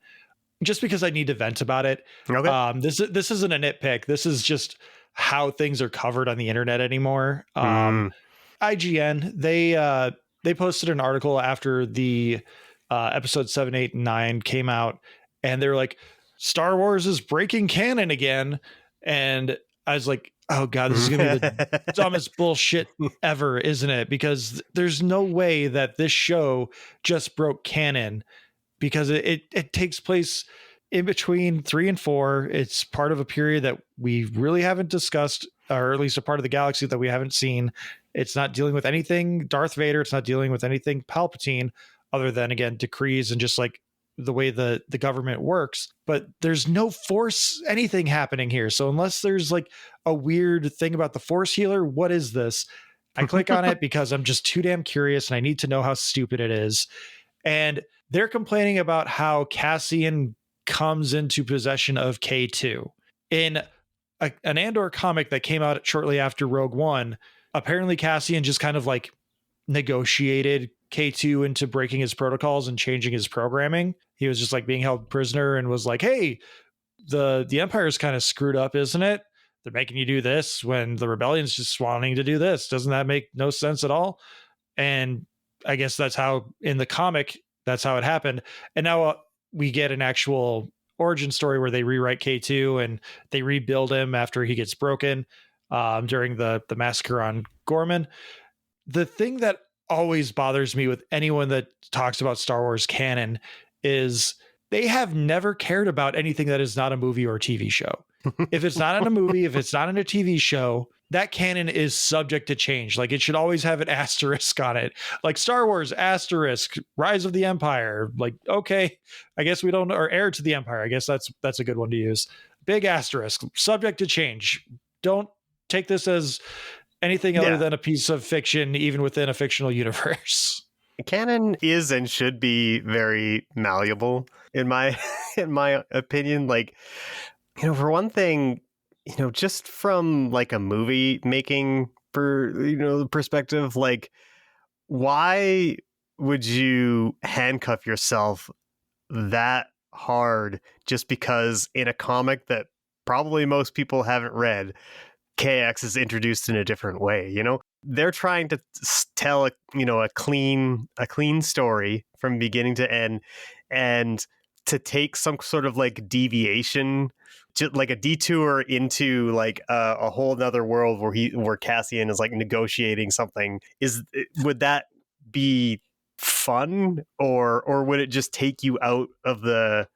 Just because I need to vent about it. Okay. This isn't a nitpick. This is just how things are covered on the internet anymore. IGN, they posted an article after the episode 7, 8, and 9 came out, and they're like, Star Wars is breaking canon again. And I was like, oh God, this is going to be the dumbest bullshit ever, isn't it? Because there's no way that this show just broke canon, because it takes place in between 3 and 4. It's part of a period that we really haven't discussed, or at least a part of the galaxy that we haven't seen. It's not dealing with anything Darth Vader. It's not dealing with anything Palpatine, other than, again, decrees and just like the way the government works. But there's no Force anything happening here. So unless there's like a weird thing about the Force healer, what is this? I click on it because I'm just too damn curious and I need to know how stupid it is. And they're complaining about how Cassian comes into possession of K2. In an Andor comic that came out shortly after Rogue One, apparently Cassian just kind of like negotiated K2 into breaking his protocols and changing his programming. He was just like being held prisoner and was like, hey, the Empire's kind of screwed up, isn't it? They're making you do this when the rebellion's just wanting to do this. Doesn't that make no sense at all? And I guess that's how in the comic, that's how it happened. And now we get an actual origin story where they rewrite K2 and they rebuild him after he gets broken during the massacre on Ghorman. The thing that always bothers me with anyone that talks about Star Wars canon is they have never cared about anything that is not a movie or a TV show. If it's not in a movie, if it's not in a TV show, that canon is subject to change. Like, it should always have an asterisk on it. Like Star Wars asterisk, Rise of the Empire. Like, okay, I guess we don't, or Heir to the Empire. I guess that's a good one to use. Big asterisk, subject to change. Don't take this as anything other than a piece of fiction, even within a fictional universe. Canon is and should be very malleable, in my opinion. Like, for one thing, just from like a movie making perspective, like, why would you handcuff yourself that hard just because in a comic that probably most people haven't read, KX is introduced in a different way? They're trying to tell a clean story from beginning to end, and to take some sort of like deviation, just like a detour into like a whole nother world where Cassian is like negotiating something, would that be fun, or would it just take you out of the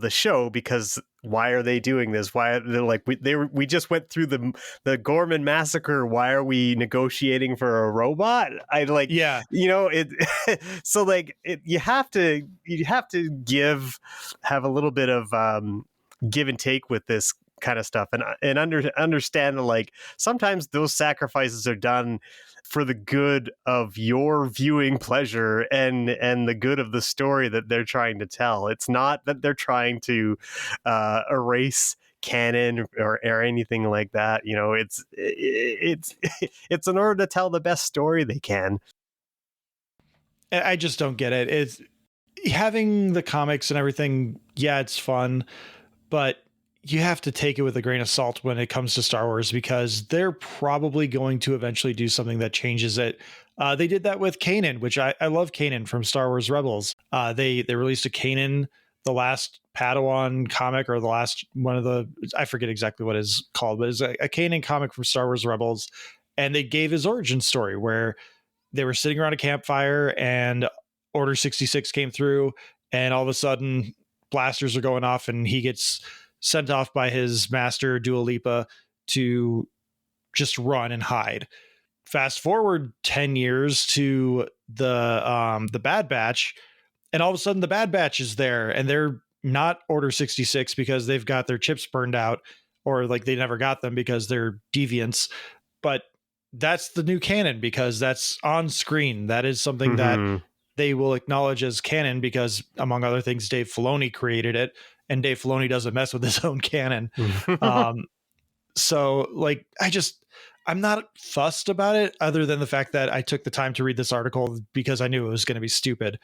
show? Because why are they doing this? Why are they like, we just went through the Ghorman massacre. Why are we negotiating for a robot? So like you have to have a little bit of give and take with this kind of stuff, and understand that like sometimes those sacrifices are done for the good of your viewing pleasure and the good of the story that they're trying to tell. It's not that they're trying to erase canon or anything like that. It's in order to tell the best story they can. I just don't get it. It's having the comics and everything. Yeah, it's fun, but you have to take it with a grain of salt when it comes to Star Wars, because they're probably going to eventually do something that changes it. They did that with Kanan, which I love Kanan from Star Wars Rebels. They released a Kanan, the last Padawan comic, or the last one of the, I forget exactly what it's called, but it's a Kanan comic from Star Wars Rebels. And they gave his origin story where they were sitting around a campfire and Order 66 came through, and all of a sudden blasters are going off and he gets sent off by his master Dua Lipa to just run and hide. Fast forward 10 years to the Bad Batch, and all of a sudden the Bad Batch is there, and they're not Order 66 because they've got their chips burned out, or like they never got them because they're deviants. But that's the new canon because that's on screen. That is something that they will acknowledge as canon because, among other things, Dave Filoni created it. And Dave Filoni doesn't mess with his own canon. So like, I'm not fussed about it, other than the fact that I took the time to read this article because I knew it was going to be stupid.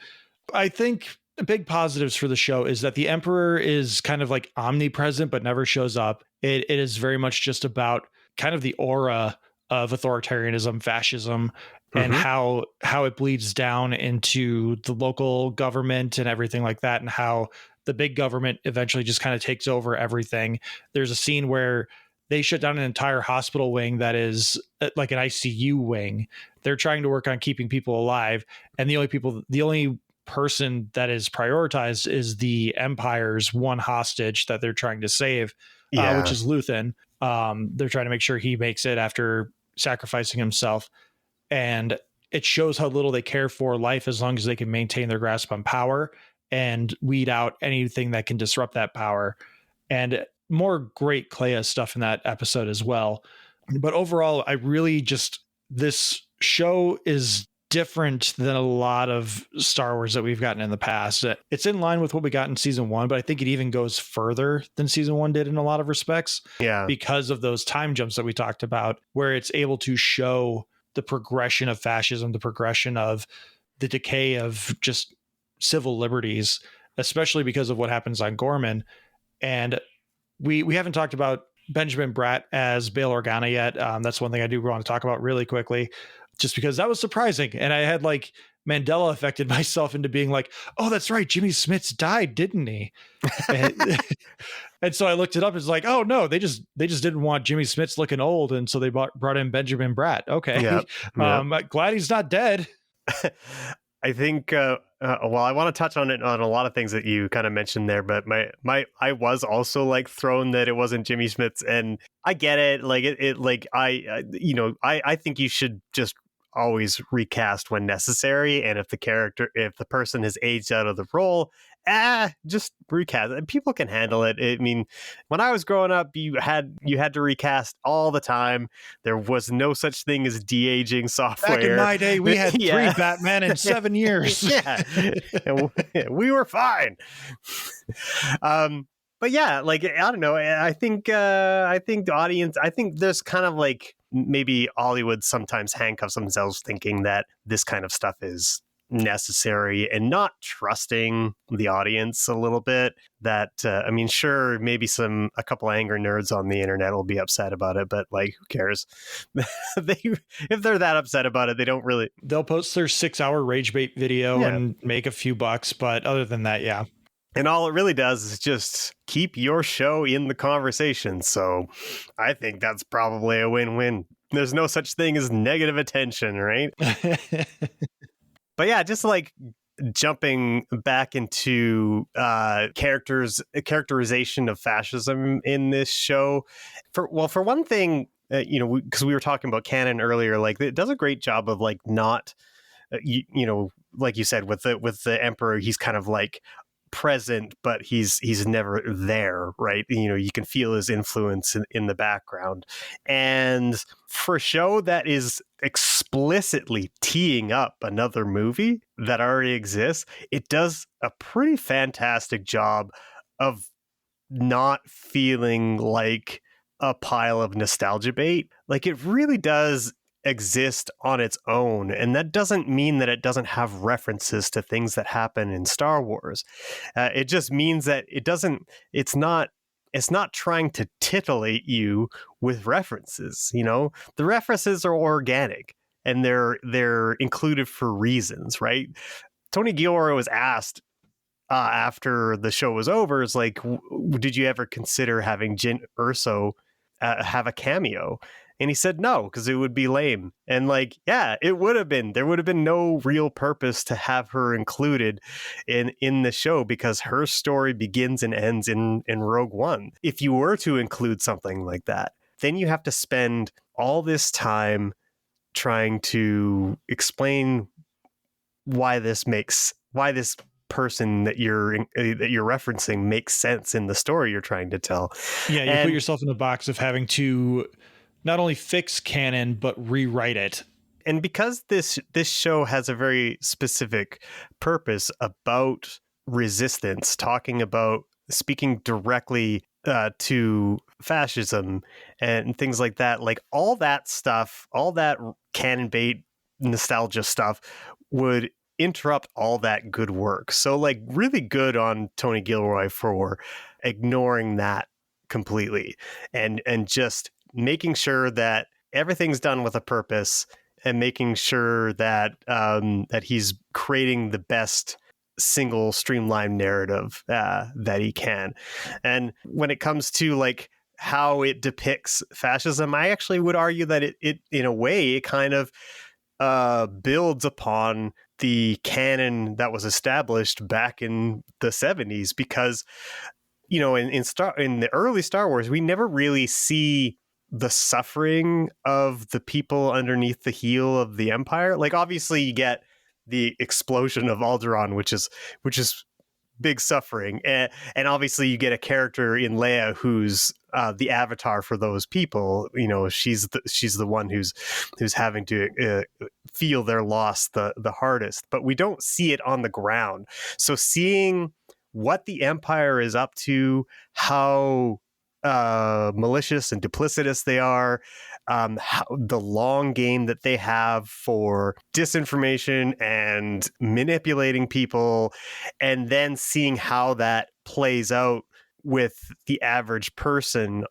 I think the big positives for the show is that the Emperor is kind of like omnipresent, but never shows up. It is very much just about kind of the aura of authoritarianism, fascism, and how it bleeds down into the local government and everything like that, and how the big government eventually just kind of takes over everything. There's a scene where they shut down an entire hospital wing that is like an ICU wing. They're trying to work on keeping people alive, and the only person that is prioritized is the Empire's one hostage that they're trying to save, which is Luthen. They're trying to make sure he makes it after sacrificing himself, and it shows how little they care for life as long as they can maintain their grasp on power and weed out anything that can disrupt that power. And more great Clea stuff in that episode as well. But overall, I really this show is different than a lot of Star Wars that we've gotten in the past. It's in line with what we got in season 1, but I think it even goes further than season 1 did in a lot of respects. Yeah. Because of those time jumps that we talked about, where it's able to show the progression of fascism, the progression of the decay of just civil liberties, especially because of what happens on Ghorman. And we haven't talked about Benjamin Bratt as Bail Organa yet. That's one thing I do want to talk about really quickly, just because that was surprising. And I had Mandela affected myself into being like, oh, that's right, Jimmy Smits died, didn't he? And, and so I looked it up. It's like, oh no, they just didn't want Jimmy Smits looking old, and so they brought in Benjamin Bratt. Okay, Yep. glad he's not dead. I think, well, I want to touch on it on a lot of things that you kind of mentioned there, but I was also like thrown that it wasn't Jimmy Smits, and I get it. Like I think you should just always recast when necessary, and if the person has aged out of the role, just recast. People can handle it. I mean, when I was growing up, you had to recast all the time. There was no such thing as de-aging software. Back in my day, we had 3 Batman in 7 years. Yeah, we were fine. But yeah, like, I don't know. I think the audience, I think there's kind of like maybe Hollywood sometimes handcuffs themselves thinking that this kind of stuff is necessary and not trusting the audience a little bit. That I mean, sure, maybe a couple angry nerds on the internet will be upset about it, but like, who cares? If they're that upset about it, they'll post their 6-hour rage bait video and make a few bucks, but other than that, yeah. And all it really does is just keep your show in the conversation. So I think that's probably a win-win. There's no such thing as negative attention, right? But yeah, just like jumping back into characterization of fascism in this show. For one thing, because we were talking about canon earlier, like it does a great job of like not, like you said, with the Emperor, he's kind of like present, but he's never there, right? You can feel his influence in the background. And for a show that is explicitly teeing up another movie that already exists, it does a pretty fantastic job of not feeling like a pile of nostalgia bait. Like, it really does exist on its own, and that doesn't mean that it doesn't have references to things that happen in Star Wars. It just means that it's not trying to titillate you with references. The references are organic and they're included for reasons, right? Tony Gilroy was asked after the show was over, is like, did you ever consider having Jyn Erso have a cameo? And he said no, because it would be lame. And like, yeah, it would have been. There would have been no real purpose to have her included in the show, because her story begins and ends in Rogue One. If you were to include something like that, then you have to spend all this time trying to explain why this person that you're referencing makes sense in the story you're trying to tell. Yeah, you put yourself in the box of having to not only fix canon, but rewrite it. And because this show has a very specific purpose about resistance, speaking directly to fascism and things like that, like all that stuff, all that canon bait nostalgia stuff would interrupt all that good work. So like, really good on Tony Gilroy for ignoring that completely and just making sure that everything's done with a purpose, and making sure that that he's creating the best single streamlined narrative that he can. And when it comes to like how it depicts fascism, I actually would argue that it in a way, it kind of builds upon the canon that was established back in the 70s, because in the early Star Wars, we never really see the suffering of the people underneath the heel of the Empire. Like, obviously you get the explosion of Alderaan, which is big suffering, and obviously you get a character in Leia who's the avatar for those people. She's the one who's having to feel their loss the hardest, but we don't see it on the ground. So seeing what the Empire is up to, how malicious and duplicitous they are, how the long game that they have for disinformation and manipulating people, and then seeing how that plays out with the average person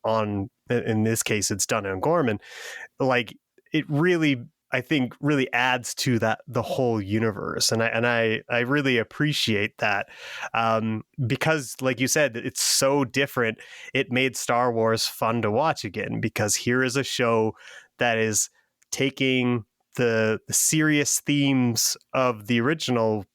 in this case, it's done on Ghorman. Like, it really I think really adds to that the whole universe, and I really appreciate that, because like you said, it's so different. It made Star Wars fun to watch again, because here is a show that is taking the serious themes of the original,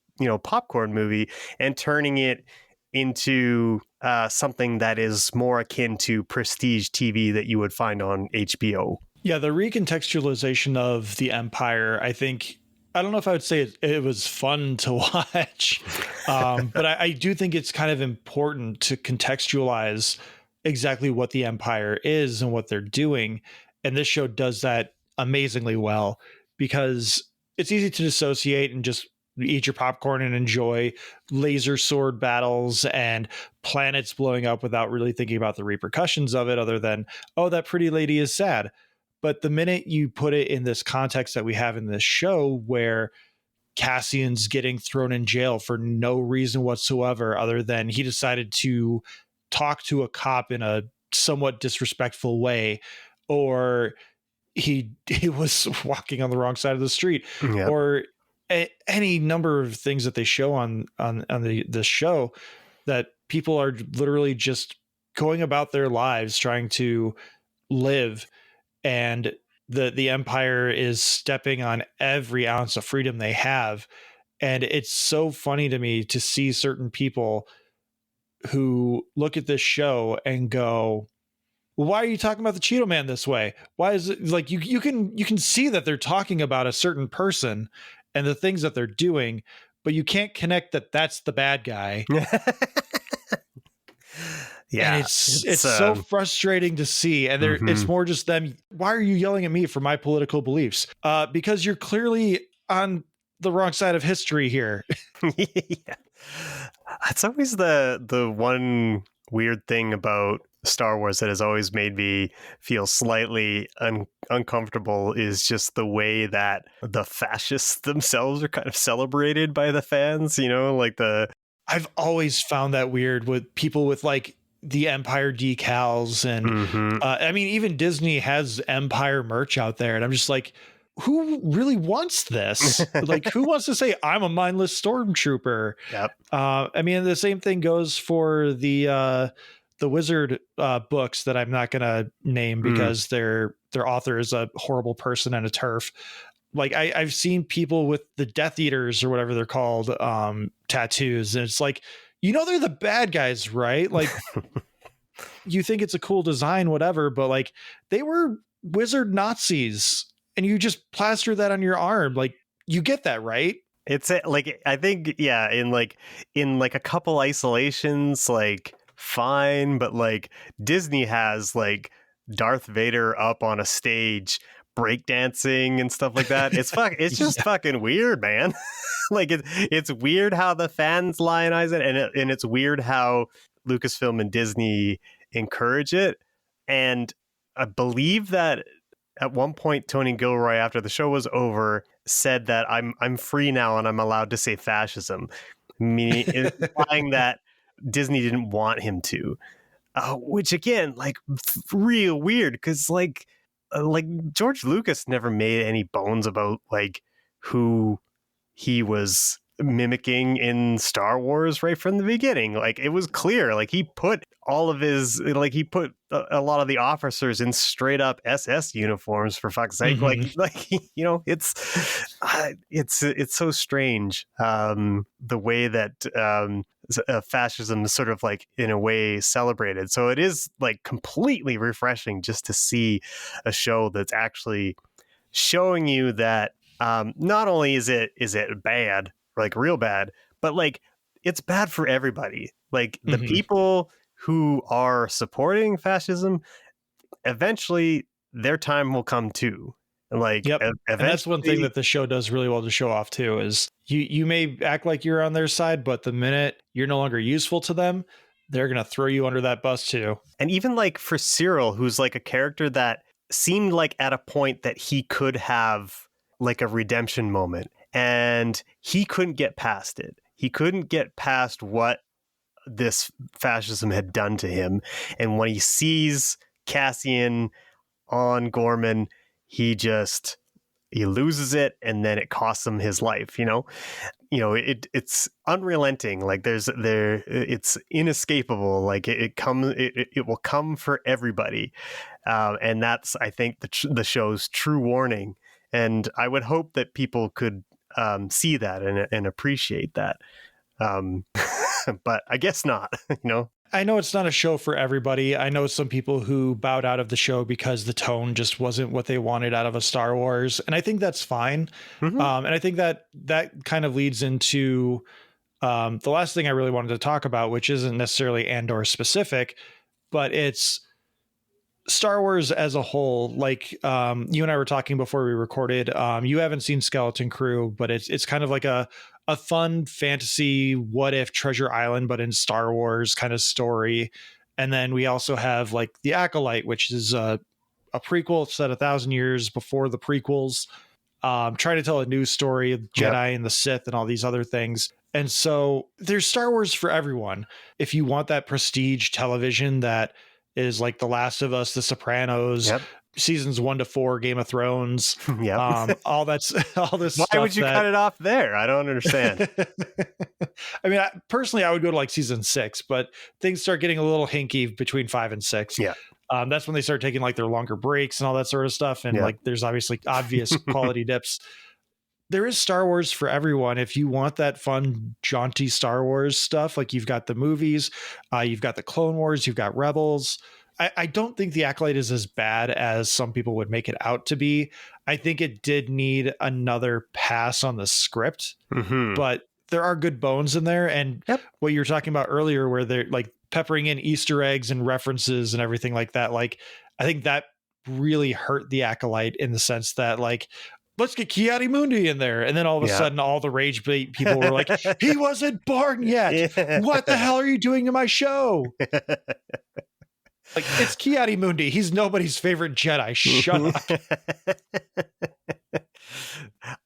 popcorn movie, and turning it into something that is more akin to prestige TV that you would find on HBO. Yeah, the recontextualization of the Empire, I think, I don't know if I would say it was fun to watch, but I do think it's kind of important to contextualize exactly what the Empire is and what they're doing. And this show does that amazingly well, because it's easy to dissociate and just eat your popcorn and enjoy laser sword battles and planets blowing up without really thinking about the repercussions of it, other than, oh, that pretty lady is sad. But the minute you put it in this context that we have in this show, where Cassian's getting thrown in jail for no reason whatsoever, other than he decided to talk to a cop in a somewhat disrespectful way, or he was walking on the wrong side of the street, Yep. or any number of things that they show on the show, that people are literally just going about their lives trying to live, and the Empire is stepping on every ounce of freedom they have. And it's so funny to me to see certain people who look at this show and go, well, why are you talking about the Cheeto Man this way? Why is it like you can see that they're talking about a certain person and the things that they're doing, but you can't connect that that's the bad guy. Yeah, and it's so frustrating to see. And it's more just them. Why are you yelling at me for my political beliefs? Because you're clearly on the wrong side of history here. Yeah. It's always the one weird thing about Star Wars that has always made me feel slightly uncomfortable, is just the way that the fascists themselves are kind of celebrated by the fans, I've always found that weird with people with like the Empire decals. And I mean, even Disney has Empire merch out there. And I'm just like, who really wants this? Like, who wants to say I'm a mindless stormtrooper? Yep. I mean, the same thing goes for the Wizard books that I'm not going to name because their author is a horrible person and a turf. Like I've seen people with the Death Eaters or whatever they're called, tattoos. And it's like, they're the bad guys, right? Like you think it's a cool design, whatever, but like they were wizard Nazis and you just plaster that on your arm. Like you get that, right? It's like, I think, yeah, in a couple isolations, like fine. But like Disney has like Darth Vader up on a stage breakdancing and stuff like that. It's just fucking weird, man. Like it's weird how the fans lionize it, and it's weird how Lucasfilm and Disney encourage it. And I believe that at one point Tony Gilroy, after the show was over, said that I'm free now and I'm allowed to say fascism, meaning implying that Disney didn't want him to, which again, like real weird, because like George Lucas never made any bones about like who he was mimicking in Star Wars right from the beginning. Like it was clear, like he put all of his, like he put a lot of the officers in straight up SS uniforms, for fuck's sake. Like it's so strange, the way that fascism is sort of like in a way celebrated. So it is like completely refreshing just to see a show that's actually showing you that not only is it bad, like real bad, but like it's bad for everybody. Like the people who are supporting fascism, eventually their time will come too. Like, yep. And that's one thing that the show does really well to show off too, is you may act like you're on their side, but the minute you're no longer useful to them, they're going to throw you under that bus too. And even like for Syrill, who's like a character that seemed like at a point that he could have like a redemption moment, and he couldn't get past it. He couldn't get past what this fascism had done to him. And when he sees Cassian on Ghorman, he he loses it, and then it costs him his life. It's unrelenting. Like it's inescapable. Like it will come for everybody, and that's, I think, the show's true warning. And I would hope that people could see that and appreciate that. But I guess not. I know it's not a show for everybody. I know some people who bowed out of the show because the tone just wasn't what they wanted out of a Star Wars. And I think that's fine. Mm-hmm. And I think that kind of leads into the last thing I really wanted to talk about, which isn't necessarily Andor specific, but it's Star Wars as a whole. Like you and I were talking before we recorded, you haven't seen Skeleton Crew, but it's kind of like a fun fantasy what if Treasure Island, but in Star Wars kind of story. And then we also have like The Acolyte, which is a prequel set 1,000 years before the prequels, trying to tell a new story of Jedi and the Sith and all these other things. And so there's Star Wars for everyone. If you want that prestige television that is like The Last of Us, The Sopranos, seasons 1 to 4, Game of Thrones, all this Why stuff. Would you cut it off there? I don't understand. I mean, personally, I would go to like season 6, but things start getting a little hinky between 5 and 6. Yeah. That's when they start taking like their longer breaks and all that sort of stuff. And like, there's obviously obvious quality dips. There is Star Wars for everyone. If you want that fun, jaunty Star Wars stuff, like you've got the movies, you've got the Clone Wars, you've got Rebels. I don't think The Acolyte is as bad as some people would make it out to be. I think it did need another pass on the script, but there are good bones in there. And what you were talking about earlier, where they're like peppering in Easter eggs and references and everything like that. Like, I think that really hurt The Acolyte in the sense that like, let's get Ki-Adi-Mundi in there. And then all of a sudden, all the rage bait people were like, he wasn't born yet. What the hell are you doing to my show? Like, it's Ki-Adi-Mundi. He's nobody's favorite Jedi. Shut up.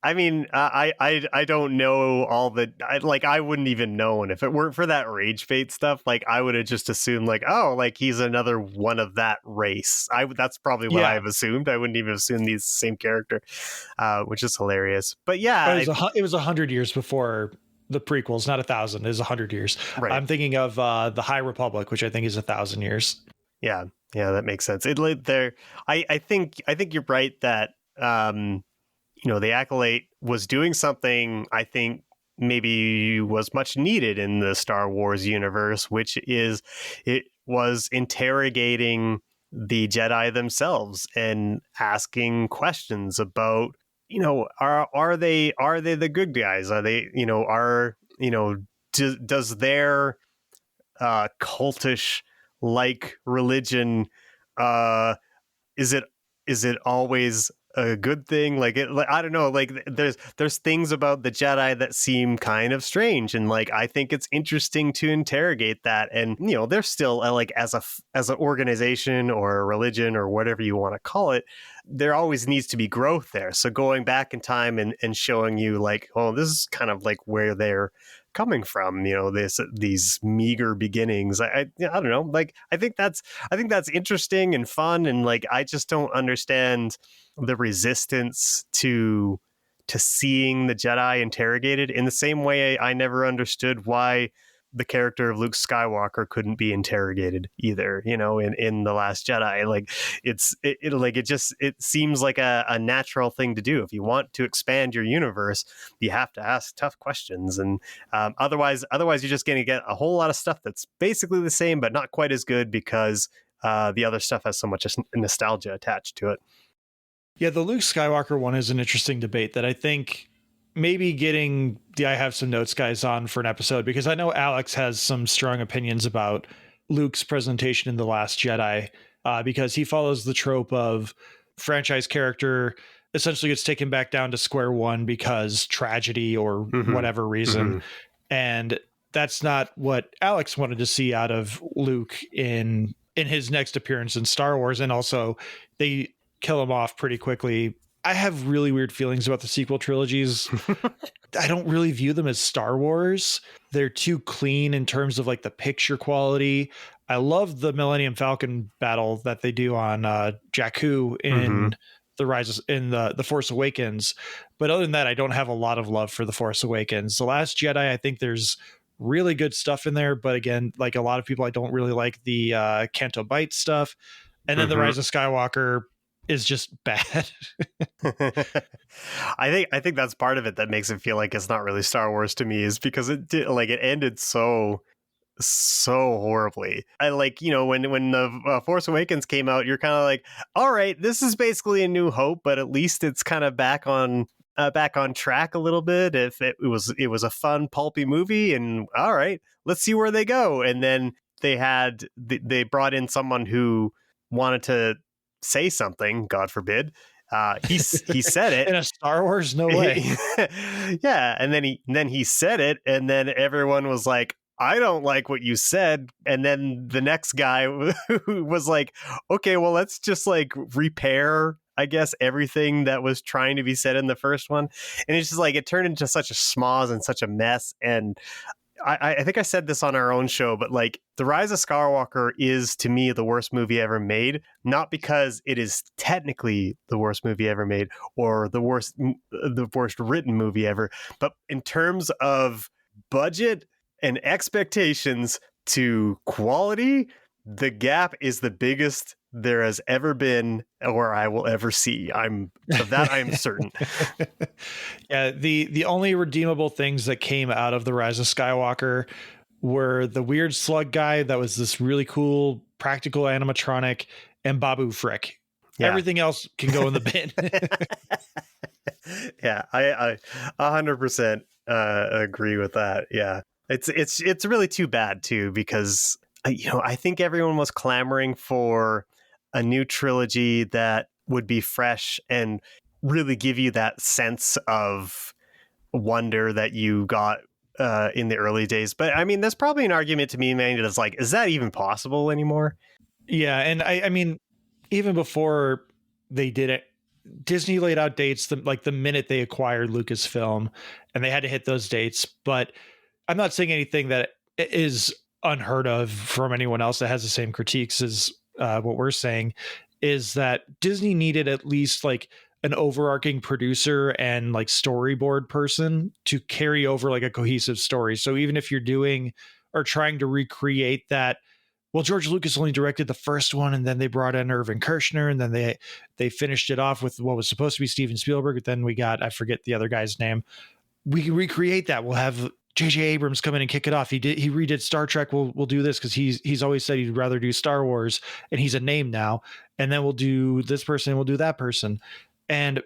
I mean, I don't know all the, I wouldn't even know. And if it weren't for that rage bait stuff, like I would have just assumed like, oh, like he's another one of that race. That's probably what I've assumed. I wouldn't even assume he's the same character, which is hilarious. But yeah, it was 100 years before the prequels, not 1,000. It was 100 years. Right. I'm thinking of the High Republic, which I think is 1,000 years. Yeah, that makes sense. I think you're right that The Acolyte was doing something I think maybe was much needed in the Star Wars universe, which is it was interrogating the Jedi themselves and asking questions about, are they the good guys? Are they, does their cultish like religion, is it always a good thing? Like I don't know, like there's things about the Jedi that seem kind of strange, and like I think it's interesting to interrogate that. And they're still like as an organization or a religion or whatever you want to call it, there always needs to be growth there. So going back in time and showing you like, oh, this is kind of like where they're coming from, these meager beginnings. I don't know, like I think that's interesting and fun, and like I just don't understand the resistance to seeing the Jedi interrogated in the same way I never understood why the character of Luke Skywalker couldn't be interrogated either, in The Last Jedi. Like it seems like a natural thing to do. If you want to expand your universe, you have to ask tough questions. And otherwise you're just going to get a whole lot of stuff that's basically the same, but not quite as good because the other stuff has so much nostalgia attached to it. Yeah, the Luke Skywalker one is an interesting debate that I think maybe getting the I Have Some Notes guys on for an episode, because I know Alex has some strong opinions about Luke's presentation in The Last Jedi, because he follows the trope of franchise character essentially gets taken back down to square one because tragedy or whatever reason. And that's not what Alex wanted to see out of Luke in his next appearance in Star Wars. And also they kill him off pretty quickly. I have really weird feelings about the sequel trilogies. I don't really view them as Star Wars. They're too clean in terms of like the picture quality. I love the Millennium Falcon battle that they do on Jakku in the the Force Awakens. But other than that, I don't have a lot of love for the Force Awakens. The Last Jedi, I think there's really good stuff in there, but again, like a lot of people, I don't really like the Canto Bight stuff. And then the Rise of Skywalker is just bad. I think that's part of it that makes it feel like it's not really Star Wars to me, is because it ended so horribly. I like, when the Force Awakens came out, you're kind of like, all right, this is basically A New Hope, but at least it's kind of back on track a little bit. If it was a fun pulpy movie, and all right, let's see where they go. And then they brought in someone who wanted to say something, God forbid. He said it In a Star Wars, no way. Yeah, and then he said it, and then everyone was like, I don't like what you said. And then the next guy was like, okay, well, let's just like repair, I guess, everything that was trying to be said in the first one. And it's just like, it turned into such a schmoz and such a mess. And I think I said this on our own show, but like, The Rise of Skywalker is, to me, the worst movie ever made, not because it is technically the worst movie ever made or the worst written movie ever, but in terms of budget and expectations to quality, the gap is the biggest there has ever been or I will ever see. I am certain. Yeah, the only redeemable things that came out of The Rise of Skywalker were the weird slug guy that was this really cool practical animatronic, and Babu Frick. Yeah. Everything else can go in the bin. Yeah, I 100% agree with that. Yeah. It's really too bad too, because I think everyone was clamoring for a new trilogy that would be fresh and really give you that sense of wonder that you got in the early days. But I mean, there's probably an argument to be made that's like, is that even possible anymore? Yeah, and I mean, even before they did it, Disney laid out dates the minute they acquired Lucasfilm, and they had to hit those dates. But I'm not saying anything that is unheard of from anyone else that has the same critiques as what we're saying, is that Disney needed at least like an overarching producer and like storyboard person to carry over like a cohesive story. So even if you're doing or trying to recreate that, well, George Lucas only directed the first one, and then they brought in Irvin Kershner, and then they finished it off with what was supposed to be Steven Spielberg. But then we got, I forget the other guy's name. We can recreate that. We'll have J.J. Abrams come in and kick it off. He redid Star Trek. We'll do this because he's always said he'd rather do Star Wars, and he's a name now. And then we'll do this person, we'll do that person. And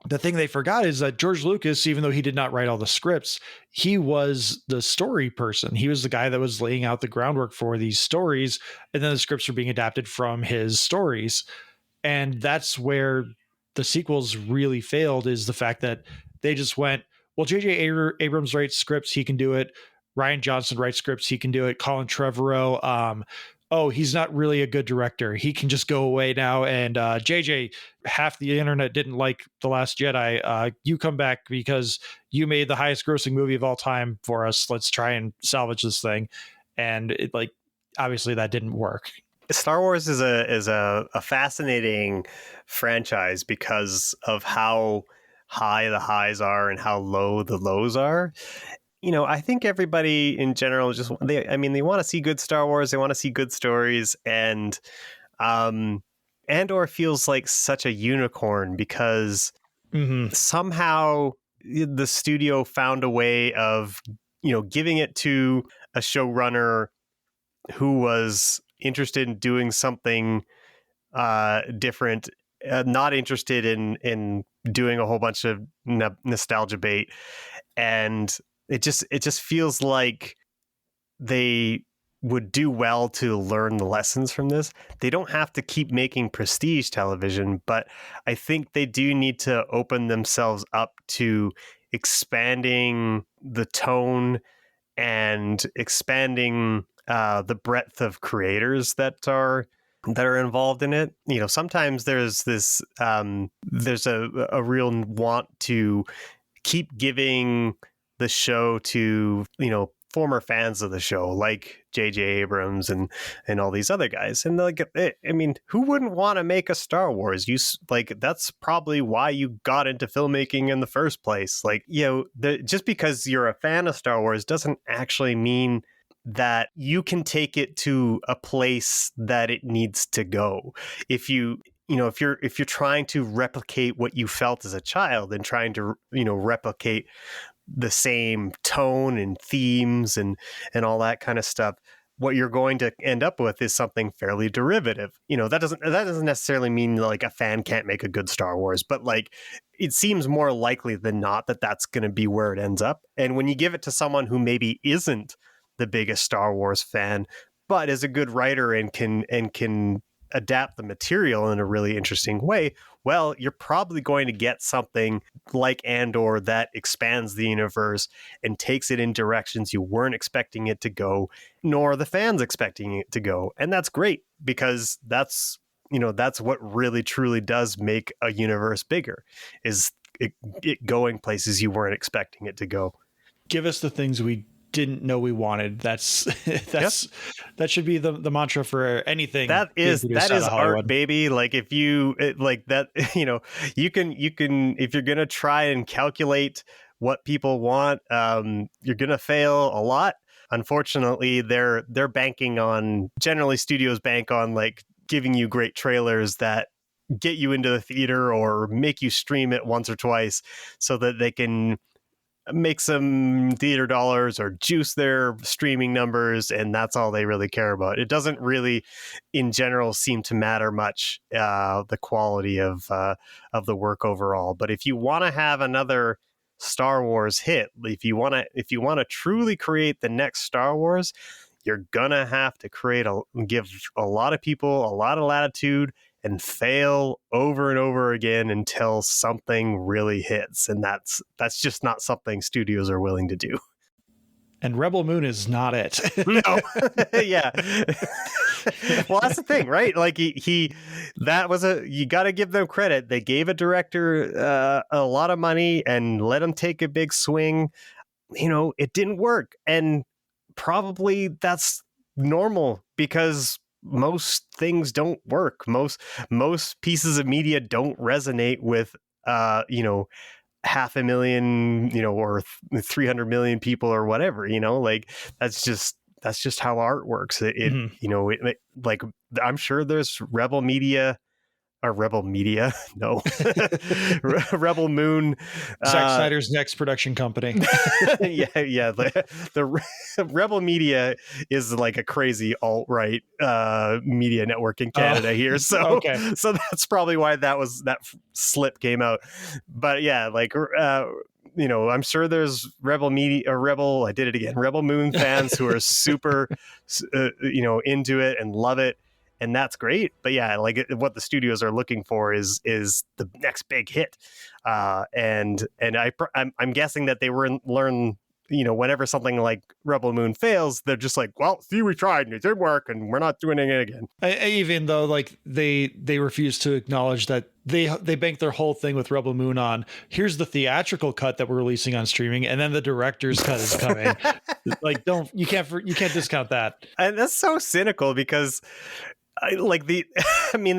the thing they forgot is that George Lucas, even though he did not write all the scripts, he was the story person. He was the guy that was laying out the groundwork for these stories, and then the scripts are being adapted from his stories. And that's where the sequels really failed, is the fact that they just went, well, J.J. Abrams writes scripts, he can do it. Rian Johnson writes scripts, he can do it. Colin Trevorrow, he's not really a good director, he can just go away now. And JJ, half the internet didn't like The Last Jedi. You come back because you made the highest grossing movie of all time for us. Let's try and salvage this thing. And it, like, obviously that didn't work. Star Wars is a fascinating franchise because of how high the highs are and how low the lows are. I think everybody in general they want to see good Star Wars. They want to see good stories. And Andor feels like such a unicorn because somehow the studio found a way of, giving it to a showrunner who was interested in doing something different, not interested in doing a whole bunch of nostalgia bait. And it just feels like they would do well to learn the lessons from this. They don't have to keep making prestige television, but I think they do need to open themselves up to expanding the tone and expanding the breadth of creators that are involved in it. Sometimes there's this there's a real want to keep giving the show to former fans of the show, like J.J. Abrams and all these other guys. And like, I mean, who wouldn't want to make a Star Wars? That's probably why you got into filmmaking in the first place. Like, just because you're a fan of Star Wars doesn't actually mean that you can take it to a place that it needs to go. If you're trying to replicate what you felt as a child and trying to, replicate the same tone and themes and all that kind of stuff, what you're going to end up with is something fairly derivative. That doesn't necessarily mean like a fan can't make a good Star Wars, but like it seems more likely than not that that's going to be where it ends up. And when you give it to someone who maybe isn't the biggest Star Wars fan, but is a good writer and can adapt the material in a really interesting way, well, you're probably going to get something like Andor that expands the universe and takes it in directions you weren't expecting it to go, nor the fans expecting it to go. And that's great, because that's what really truly does make a universe bigger, is it going places you weren't expecting it to go. Give us the things we didn't know we wanted. That should be the mantra for anything. That is art, baby. Like if you like that, you can if you're gonna try and calculate what people want, you're gonna fail a lot. Unfortunately, they're banking on, generally studios bank on like giving you great trailers that get you into the theater or make you stream it once or twice so that they can make some theater dollars or juice their streaming numbers, and that's all they really care about. It doesn't really, in general, seem to matter much the quality of the work overall. But if you want to have another Star Wars hit, if you want to truly create the next Star Wars, you're gonna have to give a lot of people a lot of latitude and fail over and over again until something really hits. And that's just not something studios are willing to do. And Rebel Moon is not it. No. Yeah. Well, that's the thing, right? Like you got to give them credit. They gave a director a lot of money and let him take a big swing. It didn't work. And probably that's normal, because most things don't work. Most pieces of media don't resonate with 500,000 or 300 million people or whatever. Like that's just how art works. Like I'm sure there's Rebel Moon, Rebel Moon, Zack Snyder's next production company. yeah. The Rebel Media is like a crazy alt-right media network in Canada here. So okay. So that's probably why that slip came out. But yeah, like I'm sure there's Rebel Moon fans who are super into it and love it. And that's great. But yeah, like what the studios are looking for is the next big hit. And I'm guessing that they learn, whenever something like Rebel Moon fails, they're just like, well, see, we tried and it didn't work and we're not doing it again. Even though like they refuse to acknowledge that they bank their whole thing with Rebel Moon on, here's the theatrical cut that we're releasing on streaming, and then the director's cut is coming. Like you can't discount that. And that's so cynical, because they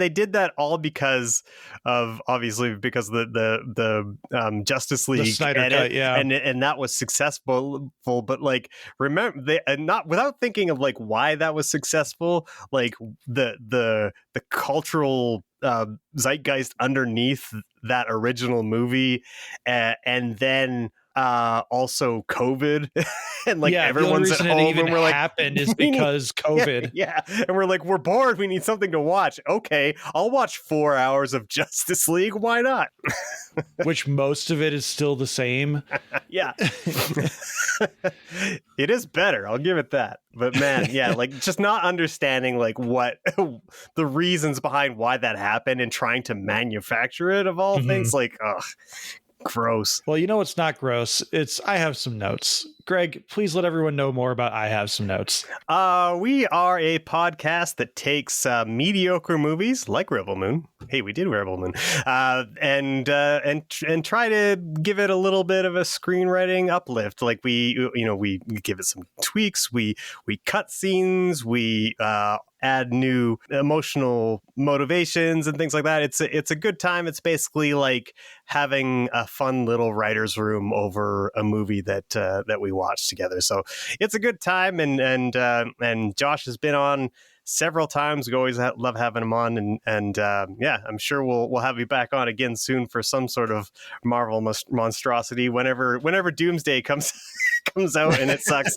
did that all because of the Justice League, the Snyder cut, yeah, and that was successful. But like, remember, they not without thinking of like why that was successful, like the cultural zeitgeist underneath that original movie, and then also COVID, and like everyone's at home, and we're like, happened is because COVID. Yeah, and we're like, we're bored, we need something to watch. Okay, I'll watch 4 hours of Justice League. Why not? Which most of it is still the same. Yeah. It is better, I'll give it that. But man, yeah, like just not understanding like what the reasons behind why that happened and trying to manufacture it, of all things, like, ugh. Gross. Well, it's not gross. I have some notes. Greg, please let everyone know more about I Have Some Notes. We are a podcast that takes mediocre movies like Rebel Moon. Hey, we did Rebel Moon, and try to give it a little bit of a screenwriting uplift. Like we give it some tweaks. We cut scenes. We add new emotional motivations and things like that. It's a good time. It's basically like having a fun little writer's room over a movie that we watch together. So it's a good time, and Josh has been on several times. We always love having him on, and I'm sure we'll have you back on again soon for some sort of Marvel monstrosity whenever Doomsday comes out and it sucks.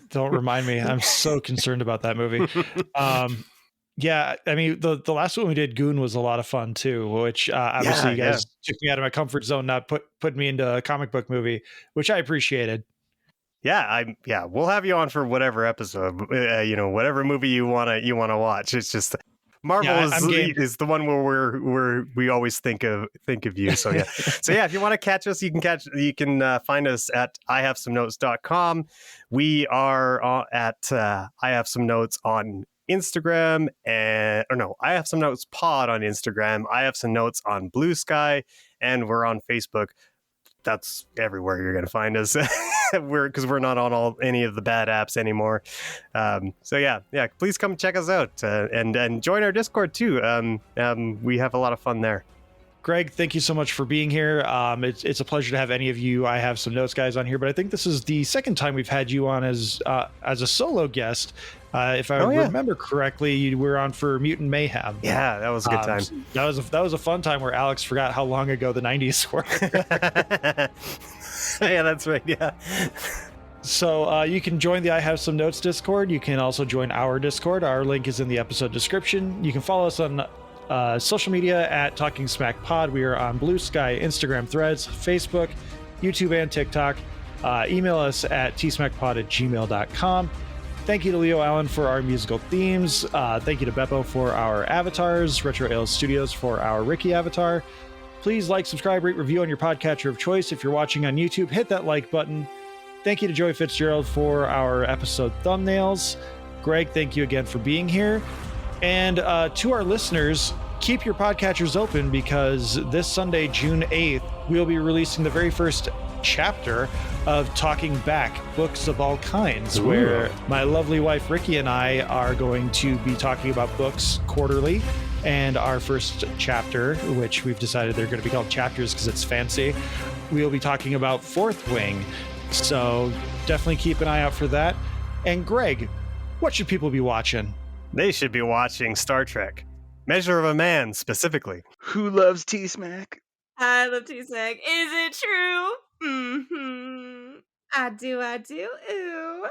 Don't remind me. I'm so concerned about that movie. Yeah, I mean, the last one we did, Goon, was a lot of fun too, which obviously you guys took me out of my comfort zone, not put me into a comic book movie, which I appreciated. We'll have you on for whatever episode, whatever movie you wanna watch. It's just Marvel is the one where we always think of you. So yeah, if you want to catch us, you can find us at ihavesomenotes.com. We are at I Have Some Notes on Instagram, I Have Some Notes Pod on Instagram. I Have Some Notes on Blue Sky, and we're on Facebook. That's everywhere you're going to find us. Because we're not on any of the bad apps anymore. Please come check us out and join our Discord too. We have a lot of fun there. Greg, thank you so much for being here. It's a pleasure to have any of you I Have Some Notes guys on here, but I think this is the second time we've had you on as a solo guest. If I remember correctly, you were on for Mutant Mayhem. Yeah, that was a good time. That was a fun time where Alex forgot how long ago the 90s were. Yeah, that's right. Yeah. So you can join the I Have Some Notes Discord. You can also join our Discord. Our link is in the episode description. You can follow us on social media at Talking Smack Pod. We are on Blue Sky, Instagram, Threads, Facebook, YouTube, and TikTok. Email us at tsmackpod@gmail.com. Thank you to Leo Allen for our musical themes. Thank you to Beppo for our avatars, Retro Ale Studios for our Ricky avatar. Please like, subscribe, rate, review on your podcatcher of choice. If you're watching on YouTube, hit that like button. Thank you to Joey Fitzgerald for our episode thumbnails. Greg, thank you again for being here. And to our listeners, keep your podcatchers open because this Sunday, June 8th, we'll be releasing the very first chapter of Talking Back, Books of All Kinds, where my lovely wife Ricky and I are going to be talking about books quarterly. And our first chapter, which we've decided they're going to be called chapters because it's fancy, we'll be talking about Fourth Wing. So definitely keep an eye out for that. And Greg, what should people be watching? They should be watching Star Trek. Measure of a Man, specifically. Who loves T-Smack? I love T-Smack. Is it true? Mm-hmm. I do. Ooh.